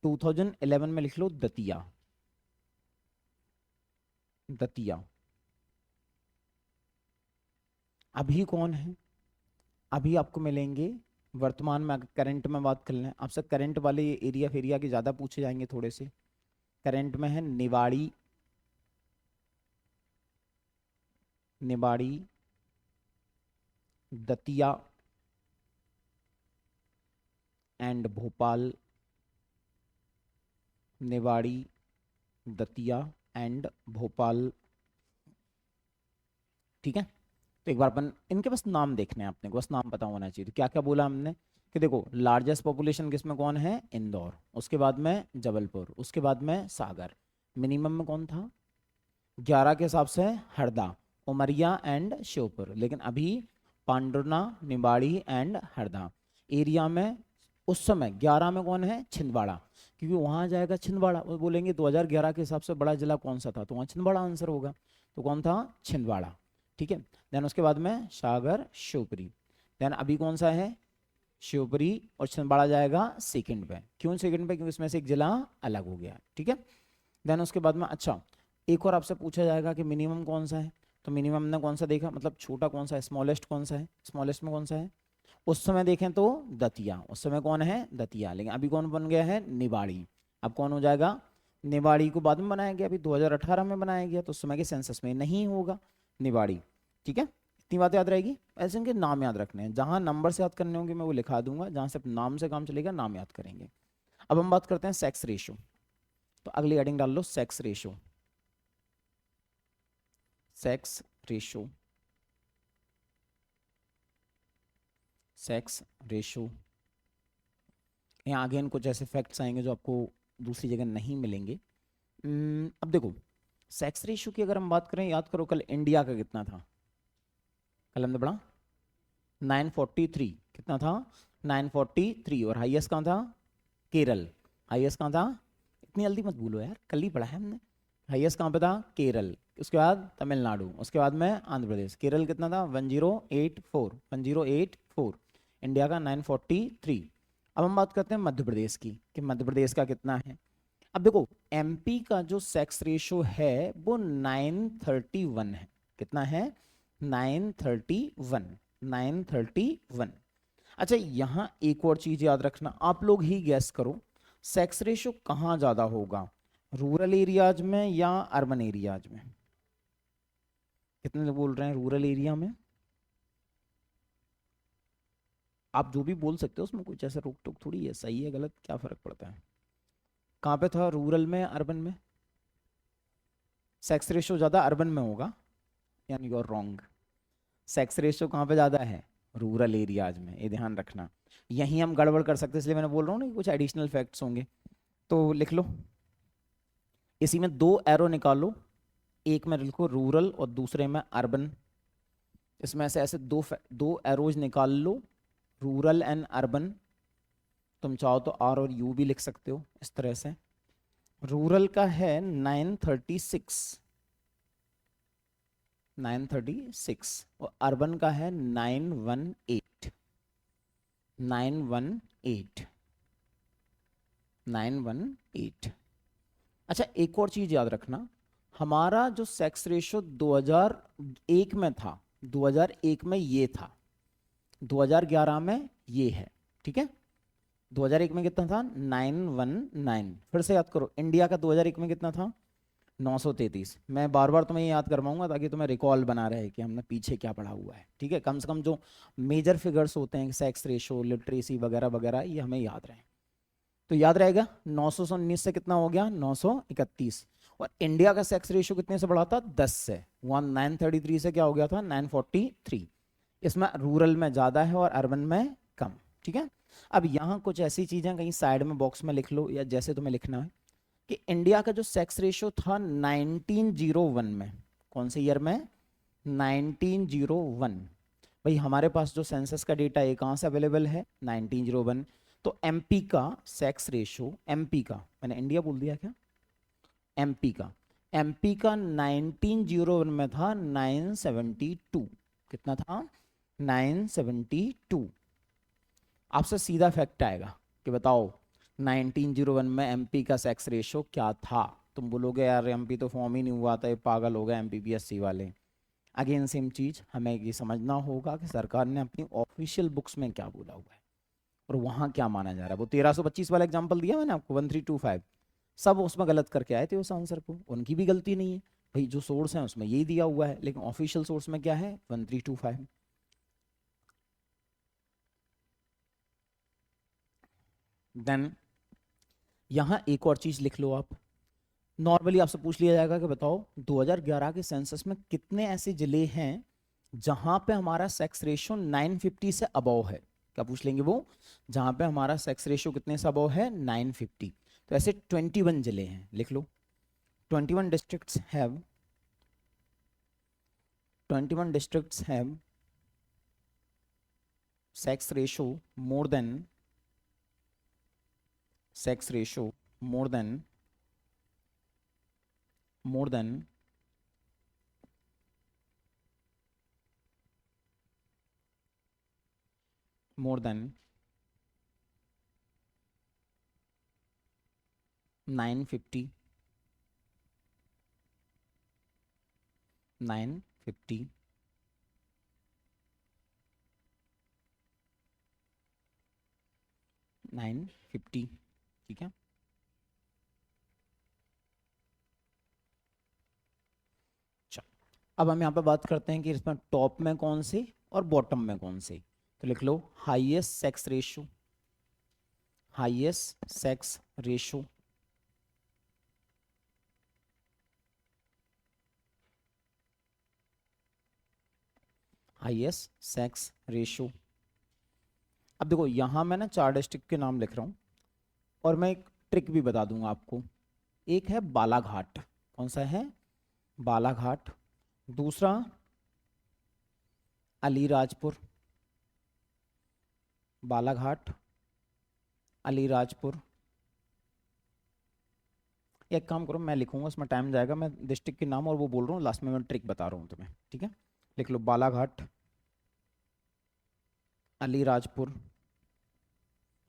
2011 में लिख लो दतिया, दतिया। अभी कौन है? अभी आपको मिलेंगे वर्तमान में, करंट में बात कर लें आपसे, करंट वाले एरिया फेरिया के ज़्यादा पूछे जाएंगे थोड़े से। करंट में है निवाड़ी, निवाड़ी, दतिया एंड भोपाल। निवाड़ी, दतिया एंड भोपाल। ठीक है, तो एक बार अपन इनके बस नाम देखने हैं, अपने को बस नाम पता होना चाहिए। तो क्या क्या बोला हमने कि देखो लार्जेस्ट पॉपुलेशन किसमें कौन है? इंदौर, उसके बाद में जबलपुर, उसके बाद में सागर। मिनिमम में कौन था? 11 के हिसाब से हरदा, उमरिया एंड श्योपुर। लेकिन अभी पांडुर्णा, निवाड़ी एंड हरदा। एरिया में उस समय 11 में कौन है? छिंदवाड़ा, क्योंकि वहां जाएगा छिंदवाड़ा। वो बोलेंगे 2011 के हिसाब से बड़ा जिला कौन सा था, तो वहां छिंदवाड़ा आंसर होगा। तो कौन था? छिंदवाड़ा। ठीक है, देन उसके बाद में सागर, शिवपुरी। देन अभी कौन सा है, शिवपुरी, और छिंदवाड़ा जाएगा सेकंड पे। क्यों सेकंड पे, क्योंकि इसमें से एक जिला अलग हो गया, ठीक है। देन उसके बाद में अच्छा एक और आपसे पूछा जाएगा कि मिनिमम कौन सा है, तो मिनिमम ने कौन सा देखा, मतलब छोटा कौन सा है, स्मॉलेस्ट कौन सा है, स्मॉलेस्ट में कौन सा है, उस समय देखें तो दतिया, उस समय कौन है, दतिया, लेकिन अभी कौन बन गया है, निवाड़ी। अब कौन हो जाएगा, निवाड़ी को बाद में बनाया गया, अभी 2018 में बनाया गया, तो उस समय के सेंसस में नहीं होगा निवाड़ी, ठीक है। इतनी बात याद रहेगी। ऐसे इनके नाम याद रखने हैं, जहाँ नंबर से याद करने होंगे मैं वो लिखा दूंगा, जहाँ सिर्फ नाम से काम चलेगा नाम याद करेंगे। अब हम बात करते हैं सेक्स रेशो, तो अगली हेडिंग डाल लो sex ratio, sex ratio, sex ratio. यहाँ अगेन कुछ ऐसे फैक्ट्स आएंगे जो आपको दूसरी जगह नहीं मिलेंगे। अब देखो सेक्स रेशो की अगर हम बात करें, याद करो कल इंडिया का कितना था, कल हमने पढ़ा 943, कितना था 943, और हाईएस्ट कहाँ था, केरल, हाईएस्ट कहाँ था, इतनी जल्दी मत भूलो यार, कल ही पढ़ा है हमने। हाईएस्ट कहाँ पे था, केरल, उसके बाद तमिलनाडु, उसके बाद में आंध्र प्रदेश। केरल कितना था 1084, 1084, इंडिया का 943। अब हम बात करते हैं मध्य प्रदेश की, कि मध्य प्रदेश का कितना है। अब देखो एमपी का जो सेक्स रेशो है वो 931 है, कितना है 931, 931। अच्छा यहाँ एक और चीज याद रखना, आप लोग ही गैस करो सेक्स रेशो कहाँ ज्यादा होगा, रूरल एरियाज में या अर्बन एरियाज में। कितने लोग बोल रहे हैं रूरल एरिया में, आप जो भी बोल सकते हो उसमें कुछ ऐसा रोक टोक थोड़ी है, सही है गलत क्या फर्क पड़ता है। कहाँ पे था, रूरल में अर्बन में, सेक्स रेशो ज़्यादा अर्बन में होगा, यानी you are wrong. Sex ratio कहाँ पे ज़्यादा है, रूरल एरियाज में, ये ध्यान रखना। यहीं हम गड़बड़ कर सकते हैं, इसलिए मैंने बोल रहा हूँ ना कि कुछ एडिशनल फैक्ट्स होंगे, तो लिख लो। इसी में दो एरो निकालो, एक में लिखो रूरल और दूसरे में अर्बन। इसमें से ऐसे दो एरोज निकाल लो, रूरल एंड अर्बन। तुम चाहो तो आर और यू भी लिख सकते हो इस तरह से। रूरल का है 936, 936, और अर्बन का है 918, 918, 918। अच्छा एक और चीज याद रखना, हमारा जो सेक्स रेशो 2001 में था, 2001 में ये था, 2011 में ये है, ठीक है। 2001 में कितना था 919, फिर से याद करो इंडिया का 2001 में कितना था 933। मैं बार बार तुम्हें ये याद करवाऊंगा ताकि तुम्हें रिकॉल बना रहे कि हमने पीछे क्या पढ़ा हुआ है, ठीक है। कम से कम जो मेजर फिगर्स होते हैं सेक्स रेशो लिटरेसी वगैरह वगैरह ये हमें याद रहे, तो याद रहेगा 919 से कितना हो गया 931। और इंडिया का सेक्स रेशियो कितने से बढ़ा था 10 से, 933 से क्या हो गया था 943। इसमें रूरल में ज़्यादा है और अर्बन में कम, ठीक है। अब यहाँ कुछ ऐसी चीज़ें कहीं साइड में बॉक्स में लिख लो या जैसे तुम्हें लिखना है कि इंडिया का जो सेक्स रेशियो था 1901 में, कौन से ईयर में 1901। भाई हमारे पास जो सेंसस का डेटा है कहाँ से अवेलेबल है 1901। तो एमपी का सेक्स रेशो, एमपी का, मैंने इंडिया बोल दिया क्या, एमपी का, एमपी का 1901 में था 972, कितना था 972। आपसे सीधा फैक्ट आएगा कि बताओ 1901 में एमपी का सेक्स रेशो क्या था। तुम बोलोगे यार एमपी तो फॉर्म ही नहीं हुआ था, ये पागल हो गए एमपीपीएससी वाले। अगेन सेम चीज हमें ये समझना होगा कि सरकार ने अपनी ऑफिशियल बुक्स में क्या बोला हुआ है और वहाँ क्या माना जा रहा है। वो 1325 वाला एग्जाम्पल दिया मैंने आपको 1325, सब उसमें गलत करके आए थे उस आंसर को, उनकी भी गलती नहीं है भाई, जो सोर्स है उसमें यही दिया हुआ है, लेकिन ऑफिशियल सोर्स में क्या है 1325। देन यहाँ एक और चीज लिख लो आप, नॉर्मली आपसे पूछ लिया जाएगा कि बताओ 2011 के सेंसस में कितने ऐसे जिले हैं जहां पे हमारा सेक्स रेशियो 950 से अबव है। क्या पूछ लेंगे वो, जहां पे हमारा सेक्स रेशियो कितने से अबव है 950। तो ऐसे 21 जिले हैं, लिख लो 21 districts have 21 districts have sex ratio more than sex ratio more than more than more than 950, 950, 950, ठीक है। चलो अब हम यहाँ पे बात करते हैं कि इसमें टॉप में कौन से और बॉटम में कौन से। तो लिख लो highest sex ratio, highest sex ratio, highest sex ratio. अब देखो यहाँ मैं ना 4 डिस्ट्रिक्ट के नाम लिख रहा हूँ और मैं एक ट्रिक भी बता दूंगा आपको। एक है बालाघाट, कौन सा है, बालाघाट। दूसरा अलीराजपुर, बालाघाट, अलीराजपुर। एक काम करो, मैं लिखूंगा, उसमें टाइम जाएगा, मैं डिस्ट्रिक्ट के नाम और वो बोल रहा हूँ, लास्ट में मैं ट्रिक बता रहा हूँ तुम्हें, ठीक है। लिख लो बालाघाट, अलीराजपुर,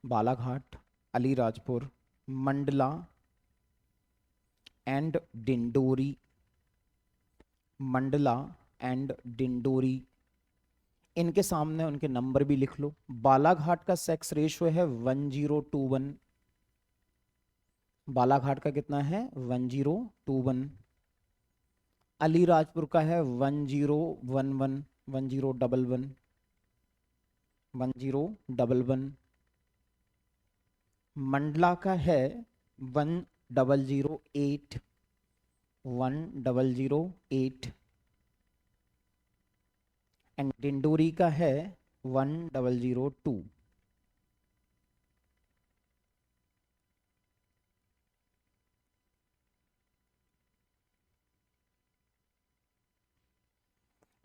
बालाघाट, अलीराजपुर, मंडला एंड डिंडोरी, मंडला एंड डिंडोरी। इनके सामने उनके नंबर भी लिख लो। बालाघाट का सेक्स रेशियो है 1021, बालाघाट का कितना है 1021। अलीराजपुर का है 1011, 1011, 1011। मंडला का है 1008, 1008। एंड डिंडोरी का है 1002।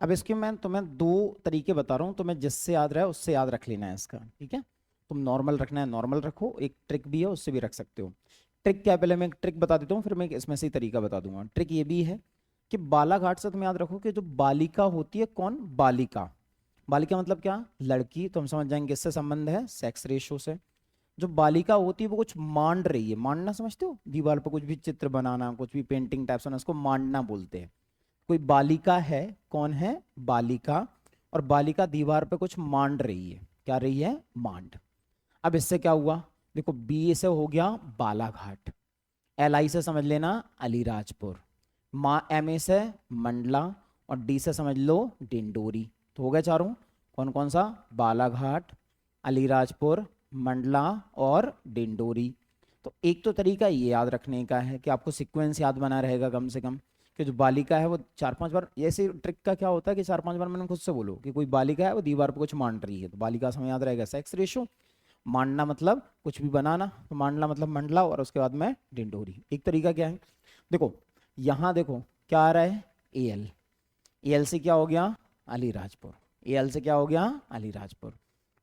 अब इसके मैं तुम्हें दो तरीके बता रहा हूँ, तुम्हें जिससे याद रहा है उससे याद रख लेना है इसका, ठीक है। तुम नॉर्मल रखना है नॉर्मल रखो, एक ट्रिक भी है उससे भी रख सकते हो। ट्रिक क्या है, पहले मैं एक ट्रिक बता देता हूँ, फिर मैं इसमें से ही तरीका बता दूंगा। ट्रिक ये भी है कि बालाघाट से तुम याद रखो कि जो बालिका होती है, कौन, बालिका। बालिका मतलब क्या, लड़की, तो हम समझ जाएंगे इससे संबंध है सेक्स रेशियो से। जो बालिका होती है वो कुछ मांड रही है, मांडना समझते हो, दीवार पर कुछ भी चित्र बनाना, कुछ भी पेंटिंग टाइप्स होना, उसको मांडना बोलते हैं। कोई बालिका है, कौन है, बालिका। और बालिका दीवार पे कुछ मांड रही है, क्या रही है, मांड। अब इससे क्या हुआ, देखो बी से हो गया बालाघाट, एल आई से समझ लेना अलीराजपुर, माँ एम ए से मंडला, और डी से समझ लो डिंडोरी। तो हो गए चारों, कौन कौन सा, बालाघाट, अलीराजपुर, मंडला और डिंडोरी। तो एक तो तरीका ये याद रखने का है कि आपको सीक्वेंस याद बना रहेगा कम से कम, कि जो बालिका है वो 4-5 बार, ऐसे ट्रिक का क्या होता है कि 4-5 बार मैंने खुद से बोलो कि कोई बालिका है वो दीवार पर कुछ मांड रही है, तो बालिका समय याद रहेगा सेक्स रेशो। मांडना मतलब कुछ भी बनाना, तो मांडना मतलब मंडला, और उसके बाद में डिंडोरी। एक तरीका क्या है, देखो यहाँ देखो क्या आ रहा है, ए एल, ए एल से क्या हो गया, अलीराजपुर, ए एल से क्या हो गया, अलीराजपुर,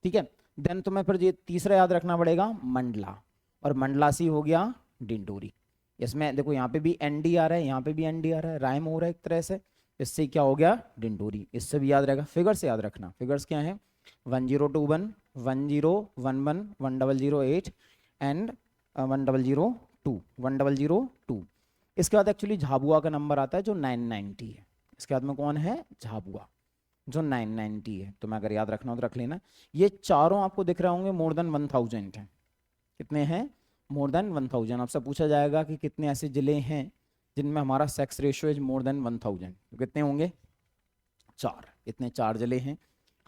ठीक है। देन तुम्हें फिर ये तीसरा याद रखना पड़ेगा मंडला, और मंडला से हो गया डिंडोरी। इसमें देखो यहाँ पे भी एन डी आ रहा है, यहाँ पे भी एन डी आ रहा है, राइम हो रहा है एक तरह से, इससे क्या हो गया, डिंडोरी। इससे भी याद रहेगा, फिगर से याद रखना, फिगर्स क्या है, 1021, 1011, 1008 एंड 1002, 1002। इसके बाद एक्चुअली झाबुआ का नंबर आता है जो 990 है, इसके बाद में कौन है, झाबुआ, जो 990 है। तो मैं अगर याद रखना हो तो रख लेना। ये चारों आपको दिख रहे होंगे मोर देन 1000 हैं, कितने हैं, मोर देन 1000। आपसे पूछा जाएगा कि कितने ऐसे जिले हैं जिनमें हमारा sex ratio is more than 1000, तो कितने होंगे, 4, इतने 4 जिले हैं।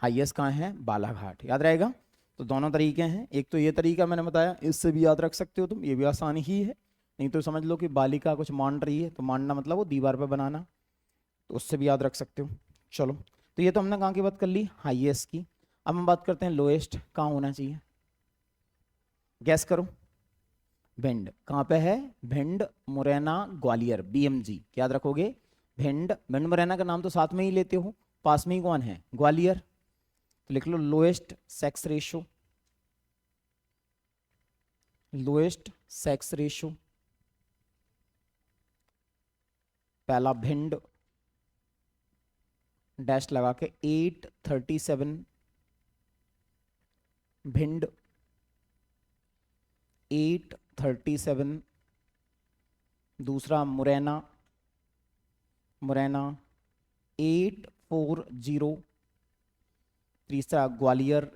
हाईएस्ट कहाँ है, बालाघाट, याद रहेगा। तो दोनों तरीके हैं, एक तो ये तरीका मैंने बताया, इससे भी याद रख सकते हो तुम, ये भी आसान ही है। नहीं तो समझ लो कि बालिका कुछ मांड रही है, तो मांडना मतलब वो दीवार पे बनाना, तो उससे भी याद रख सकते हो। चलो, तो ये तो हमने कहाँ की बात कर ली, हाईएस्ट की। अब हम बात करते हैं लोएस्ट कहाँ होना चाहिए, गैस करो। भिंड, कहाँ पे है, भिंड, मुरैना, ग्वालियर, बीएमजी, क्या याद रखोगे, भिंड, भिंड मुरैना का नाम तो साथ में ही लेते हो, पास में ही कौन है, ग्वालियर। तो लिख लो lowest sex ratio, lowest sex ratio, पहला भिंड, डैश लगा के 837, भिंड 837, दूसरा मुरैना 840, तीसरा ग्वालियर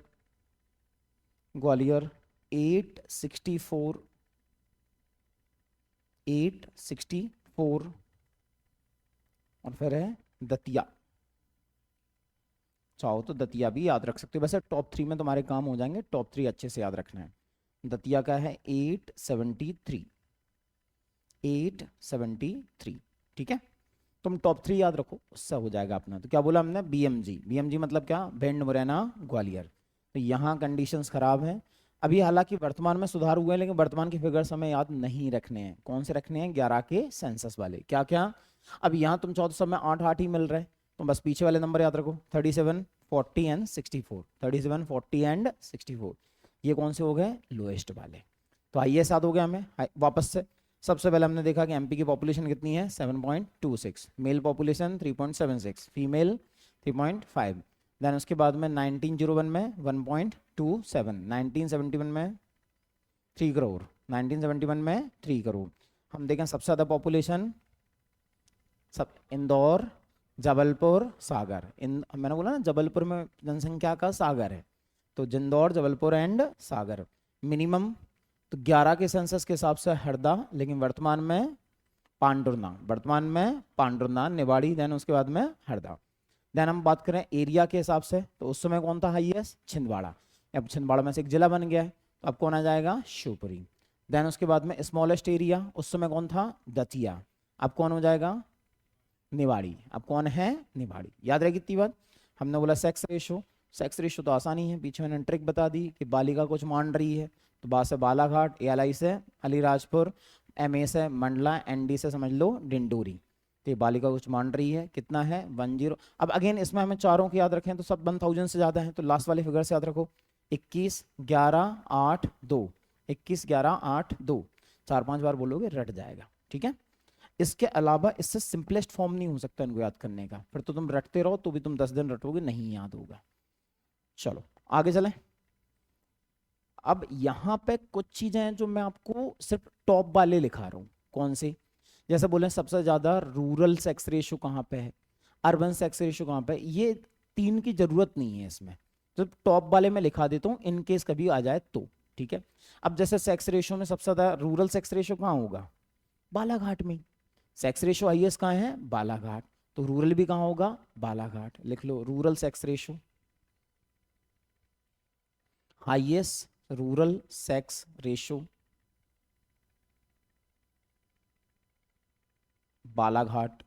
864, और फिर है दतिया। चाहो तो दतिया भी याद रख सकते हो, वैसे टॉप 3 में तुम्हारे काम हो जाएंगे, टॉप 3 अच्छे से याद रखना है। दतिया का है 873, 873, ठीक है। तुम टॉप 3 याद रखो, उससे हो जाएगा अपना। तो क्या बोला हमने, बीएमजी, बीएमजी मतलब क्या, भिंड मुरैना ग्वालियर। तो यहाँ कंडीशंस खराब हैं। अभी हालांकि वर्तमान में सुधार हुए हैं, लेकिन वर्तमान के फिगर्स हमें याद नहीं रखने हैं। कौन से रखने हैं, 11 के सेंसस वाले। क्या क्या, अब यहाँ तुम 14 सब में 8 8 ही मिल रहे हैं, तो बस पीछे वाले नंबर याद रखो, 37 40 एंड 64, 37 40 एंड 64, ये कौन से हो गए, लोएस्ट वाले। तो आइए साथ हो गया हमें वापस से। सबसे पहले हमने देखा कि एमपी की पॉपुलेशन कितनी है, 7.26, मेल पॉपुलेशन 3.76, फीमेल 3.5। देन उसके बाद में 1901 में 1.27, 1971 में 3 करोड़, 1971 में 3 करोड़। हम देखें सबसे ज़्यादा पॉपुलेशन सब इंदौर, जबलपुर, सागर। मैंने बोला ना जबलपुर में जनसंख्या का सागर है, तो Indore, Jabalpur and Sagar. Minimum तो 11 के सेंसस के हिसाब से हरदा, लेकिन वर्तमान में पांडुरना, वर्तमान में पांडुरना निवाड़ी, देन उसके बाद में हरदा। देन हम बात करें एरिया के हिसाब से, तो उस समय कौन था हाईएस्ट, छिंदवाड़ा। अब छिंदवाड़ा में से एक जिला बन गया है, तो अब कौन आ जाएगा, शिवपुरी। देन उसके बाद में स्मॉलेस्ट एरिया उस समय कौन था, दतिया। अब कौन हो जाएगा, निवाड़ी। अब कौन है, निवाड़ी। याद रहेगी इतनी बात। हमने बोला सेक्स रेशो, सेक्स रेशो तो आसानी है, पीछे मैंने ट्रिक बता दी कि बालिका कुछ मान रही है, तो बा से बालाघाट, एएलआई से अलीराजपुर, एमए से मंडला, एनडी से समझ लो डिंडोरी। तो ये बालिका कुछ मान रही है, कितना है 10। अब अगेन इसमें हमें चारों के याद रखें तो सब 1000 से ज़्यादा है, तो लास्ट वाले फिगर से याद रखो, 21 11 8 2, 21 11 8 2, 4 5 बार बोलोगे रट जाएगा, ठीक है। इसके अलावा इससे सिंपलेस्ट फॉर्म नहीं हो सकता इनको याद करने का, फिर तो तुम रटते रहो तो भी तुम 10 दिन रटोगे, नहीं याद होगा। चलो आगे चलें। अब यहाँ पे कुछ चीजें हैं जो मैं आपको सिर्फ टॉप वाले लिखा रहा हूँ। कौन से, जैसे बोले सबसे ज्यादा रूरल सेक्स रेशो कहाँ पे है, अर्बन सेक्स रेशो कहाँ पे है, ये 3 की जरूरत नहीं है इसमें, तो टॉप वाले में लिखा देता हूँ इन केस कभी आ जाए तो, ठीक है। अब जैसे सेक्स रेशो में सबसे ज्यादा रूरल सेक्स रेशो कहाँ होगा, बालाघाट में। सेक्स रेशो हाईएस्ट कहाँ है, बालाघाट, तो रूरल भी कहाँ होगा, बालाघाट। लिख लो rural sex ratio, highest rural sex ratio Balaghat.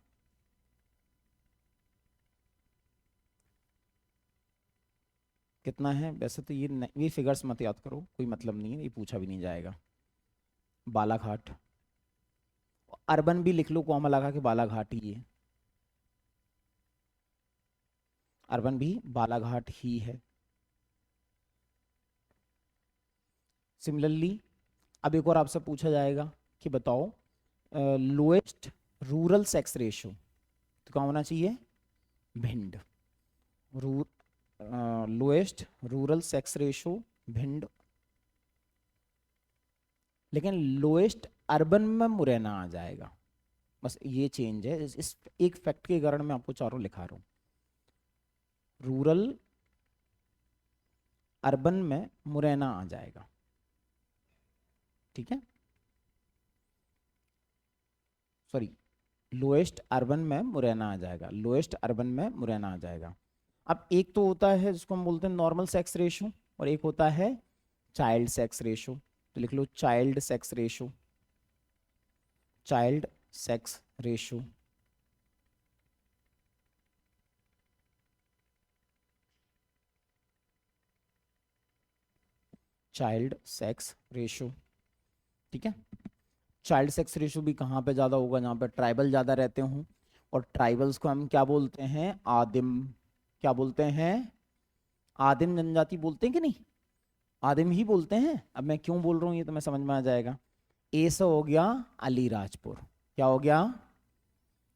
कितना है, वैसे तो ये फिगर्स मत याद करो, कोई मतलब नहीं है, ये पूछा भी नहीं जाएगा। बालाघाट, अर्बन भी लिख लो, कॉमा लगा के बालाघाट ही है, अर्बन भी बालाघाट ही है। सिमिलरली अब एक और आपसे पूछा जाएगा कि बताओ लोएस्ट रूरल सेक्स रेशो, तो क्या होना चाहिए, Bhind. Lowest rural sex ratio Bhind, लेकिन लोएस्ट अर्बन में मुरैना आ जाएगा। बस ये चेंज है, इस एक फैक्ट के कारण मैं आपको चारों लिखा रहा हूं। रूरल अर्बन में मुरैना आ जाएगा, ठीक है। सॉरी, लोएस्ट अर्बन में मुरैना आ जाएगा, लोएस्ट अर्बन में मुरैना आ जाएगा। अब एक तो होता है जिसको हम बोलते हैं नॉर्मल सेक्स रेशो, और एक होता है चाइल्ड सेक्स रेशो। तो लिख लो child sex ratio, child sex ratio. Child sex ratio, ठीक है। चाइल्ड सेक्स रेशो भी कहाँ पे ज़्यादा होगा, जहाँ पे ट्राइबल ज़्यादा रहते हों, और ट्राइबल्स को हम क्या बोलते हैं, आदिम। क्या बोलते हैं, आदिम जनजाति बोलते हैं कि नहीं, आदिम ही बोलते हैं। अब मैं क्यों बोल रहा हूँ ये तो मैं समझ में आ जाएगा। ए से हो गया अलीराजपुर, क्या हो गया,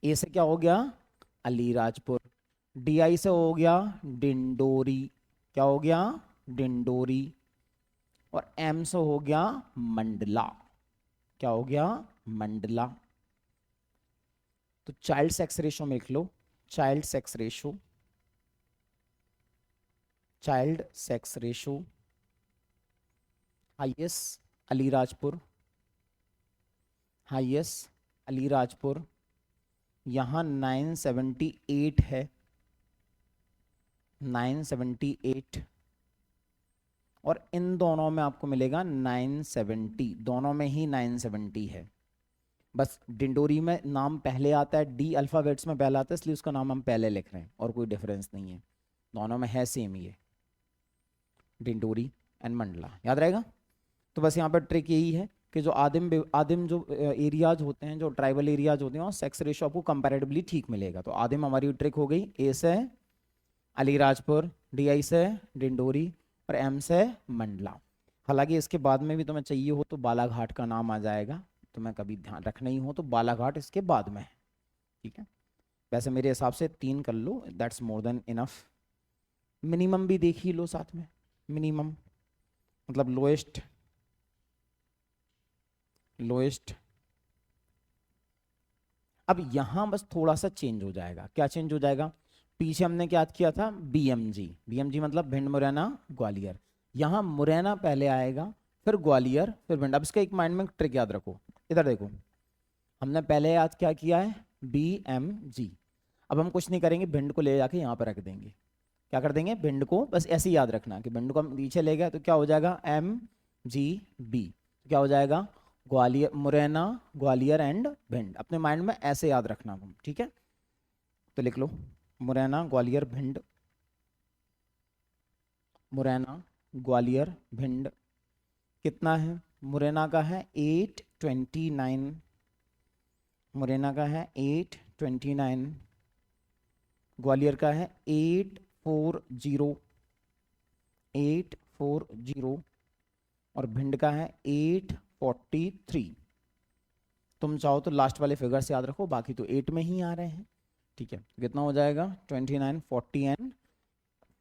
ए से क्या हो गया, अलीराजपुर। डी आई से हो गया डिंडोरी, क्या हो गया, डिंडोरी। और एम से हो गया मंडला। क्या हो गया? मंडला। तो चाइल्ड सेक्स रेशो में लिख लो, child sex ratio, child sex ratio highest Alirajpur, highest Alirajpur, यहाँ 978 है, 978, और इन दोनों में आपको मिलेगा 970, दोनों में ही 970 है। बस डिंडोरी में नाम पहले आता है, डी अल्फ़ाबेट्स में पहले आता है, इसलिए उसका नाम हम पहले लिख रहे हैं, और कोई डिफरेंस नहीं है, दोनों में है सेम ही है, डिंडोरी एंड मंडला, याद रहेगा। तो बस यहाँ पर ट्रिक यही है कि जो आदिम जो एरियाज होते हैं, जो ट्राइबल एरियाज होते हैं, और सेक्स रेशो आपको कंपैरेटिवली ठीक मिलेगा। तो आदिम हमारी ट्रिक हो गई, ए से अलीराजपुर, डी आई से डिंडोरी, और एम से मंडला। हालांकि इसके बाद में भी तुम्हें चाहिए हो तो बालाघाट का नाम आ जाएगा, तुम्हें कभी ध्यान रखना ही हो तो बालाघाट इसके बाद में है, ठीक है। वैसे मेरे हिसाब से 3 कर लो, that's more than enough. Minimum भी देख ही लो साथ में, मिनिमम मतलब लोएस्ट, लोएस्ट। अब यहां बस थोड़ा सा चेंज हो जाएगा। क्या चेंज हो जाएगा? पीछे हमने क्या किया था? बीएमजी, बीएमजी मतलब भिंड मुरैना ग्वालियर। यहां मुरैना पहले आएगा, फिर ग्वालियर, फिर भिंड। अब इसका एक माइंड में ट्रिक याद रखो, इधर देखो, हमने पहले याद क्या किया है? बीएमजी। अब हम कुछ नहीं करेंगे, भिंड को ले जाके यहाँ पर रख देंगे। क्या कर देंगे? भिंड को, बस ऐसे ही याद रखना कि भिंड को हम पीछे ले गए तो क्या हो जाएगा? MGB। क्या हो जाएगा? ग्वालियर, मुरैना, ग्वालियर एंड भिंड। अपने माइंड में ऐसे याद रखना तुम, ठीक है। तो लिख लो मुरैना, ग्वालियर, भिंड, मुरैना, ग्वालियर, भिंड। कितना है? मुरैना का है 829, मुरैना का है 829, ग्वालियर का है 840, 840, और भिंड का है 843। तुम चाहो तो लास्ट वाले फिगर से याद रखो, बाकी तो 8 में ही आ रहे हैं, ठीक है। कितना हो जाएगा? 29, 40 एंड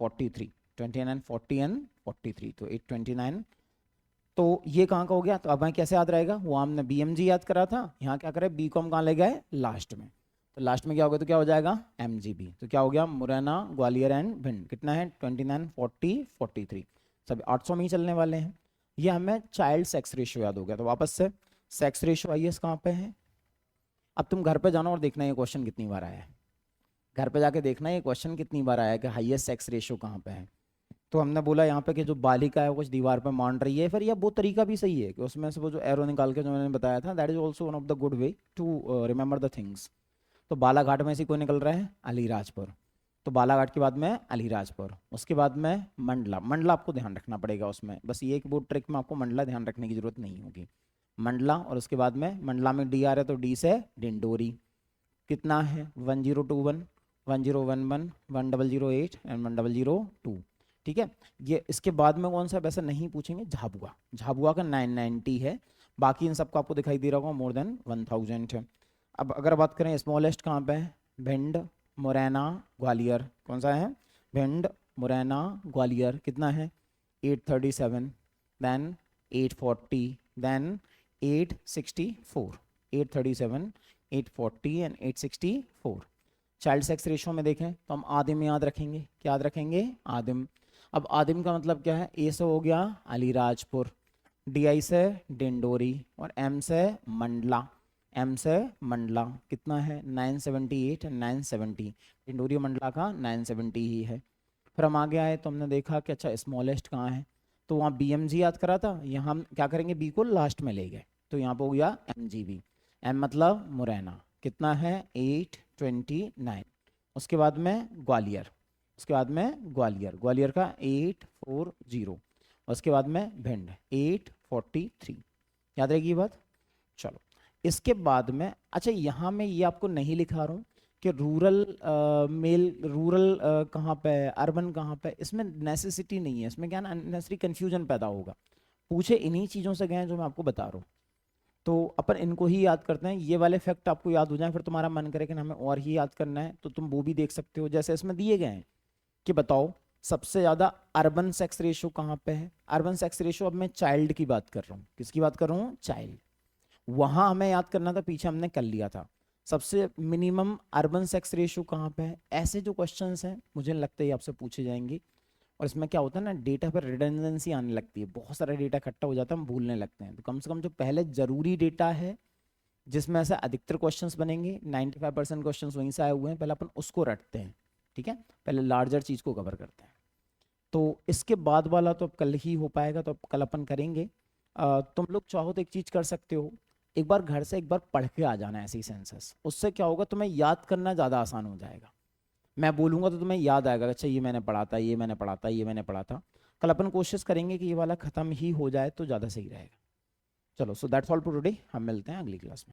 43, 29, 40 एंड 43, तो 829। तो ये कहाँ का हो गया? तो अब हमें कैसे याद रहेगा? वो हमने बीएमजी याद करा था, यहाँ क्या करें? बी को हम कहाँ ले गए? लास्ट में। तो लास्ट में क्या होगा? तो क्या हो जाएगा? MGB। तो क्या हो गया? मुरैना, ग्वालियर एंड भिंड। कितना है? 29, 40, 43, सब 800 में ही चलने वाले हैं। ये हमें चाइल्ड सेक्स रेशियो याद हो गया। तो वापस से सेक्स रेशियो आईएस कहाँ पे है? अब तुम घर पे जाना और देखना ये क्वेश्चन कितनी बार आया है, घर पे जाके देखना ये क्वेश्चन कितनी बार आया है कि हाईएस्ट सेक्स रेशियो कहाँ पे है। तो हमने बोला यहाँ पे कि जो बालिका है वो कुछ दीवार पे मान रही है, फिर यह वो तरीका भी सही है कि उसमें से वो जो एरो निकाल के जो मैंने बताया था, that is also one of the good way to remember the things. तो बालाघाट में से कोई निकल रहा है? अलीराजपुर। तो बालाघाट के बाद में अलीराजपुर, उसके बाद में मंडला। मंडला आपको ध्यान रखना पड़ेगा उसमें, बस ये एक वो ट्रिक में आपको मंडला ध्यान रखने की जरूरत नहीं होगी। मंडला, और उसके बाद में मंडला में डी आ रहा है तो डी से डिंडोरी। कितना है? 1021, 1011, 1008 एंड 1002, ठीक है। ये इसके बाद में कौन सा? वैसे नहीं पूछेंगे, झाबुआ। झाबुआ का 990 है, बाकी इन सबको आपको दिखाई दे रहा होगा मोर देन 1000 है। अब अगर बात करें स्मॉलेस्ट कहाँ पे है? भिंड, मुरैना, ग्वालियर। कौन सा है? भिंड, मुरैना, ग्वालियर। कितना है? 837, then 840, then 864, 837, 840 and 864। Child sex ratio में देखें तो हम आदिम याद रखेंगे। क्या याद रखेंगे? आदिम। अब आदिम का मतलब क्या है? ए से हो गया अलीराजपुर, डी आई से डिंडोरी, और एम से मंडला, एम से मंडला। कितना है? 978, 970। डिंडोरी मंडला का 970 ही है। फिर हम आगे आए तो हमने देखा कि अच्छा स्मॉलेस्ट कहाँ है, तो वहाँ BMG याद करा था, यहाँ हम क्या करेंगे? बी को लास्ट में ले गए, तो यहाँ पे हो गया MGB। एम मतलब मुरैना। कितना है? 829। उसके बाद में ग्वालियर, उसके बाद में ग्वालियर, ग्वालियर का 840। उसके बाद में भिंड 843। याद रहेगी ये बात? चलो, इसके बाद में अच्छा यहाँ में ये आपको नहीं लिखा रहा हूँ कि रूरल मेल, रूरल कहाँ पे है, अर्बन कहाँ पे, इसमें नेसेसिटी नहीं है, इसमें क्या ना अननेसेसरी कन्फ्यूजन पैदा होगा। पूछे इन्हीं चीज़ों से गए जो मैं आपको बता रहा हूँ, तो अपन इनको ही याद करते हैं। ये वाले फैक्ट आपको याद हो जाए, फिर तुम्हारा मन करे कि हमें और ही याद करना है तो तुम वो भी देख सकते हो। जैसे इसमें दिए गए हैं कि बताओ सबसे ज़्यादा अर्बन सेक्स रेशो कहाँ पे है? अर्बन सेक्स रेशो, अब मैं चाइल्ड की बात कर रहा हूँ, किसकी बात कर रहा हूँ? चाइल्ड। वहाँ हमें याद करना था, पीछे हमने कर लिया था। सबसे मिनिमम अर्बन सेक्स रेशो कहाँ पे है? ऐसे जो क्वेश्चंस हैं मुझे नहीं लगता ये आपसे पूछे जाएंगे। और इसमें क्या होता है ना, डेटा पर रिडंडेंसी आने लगती है, बहुत सारा डेटा इकट्ठा हो जाता है, हम भूलने लगते हैं। तो कम से कम जो पहले जरूरी डेटा है जिसमें ऐसे अधिकतर क्वेश्चंस बनेंगे, 95% क्वेश्चंस वहीं से आए हुए हैं, पहले अपन उसको रटते हैं, ठीक है? पहले लार्जर चीज़ को कवर करते हैं। तो इसके बाद वाला तो अब कल ही हो पाएगा, तो अब कल अपन करेंगे। तुम लोग चाहो तो एक चीज़ कर सकते हो, एक बार घर से एक बार पढ़ के आ जाना ऐसे ही सेंसस। उससे क्या होगा, तुम्हें याद करना ज़्यादा आसान हो जाएगा। मैं बोलूँगा तो तुम्हें याद आएगा, अच्छा ये मैंने पढ़ा था, ये मैंने पढ़ा था, ये मैंने पढ़ा था। कल अपन कोशिश करेंगे कि ये वाला ख़त्म ही हो जाए तो ज़्यादा सही रहेगा। चलो, so that's all for today, हम मिलते हैं अगली क्लास में।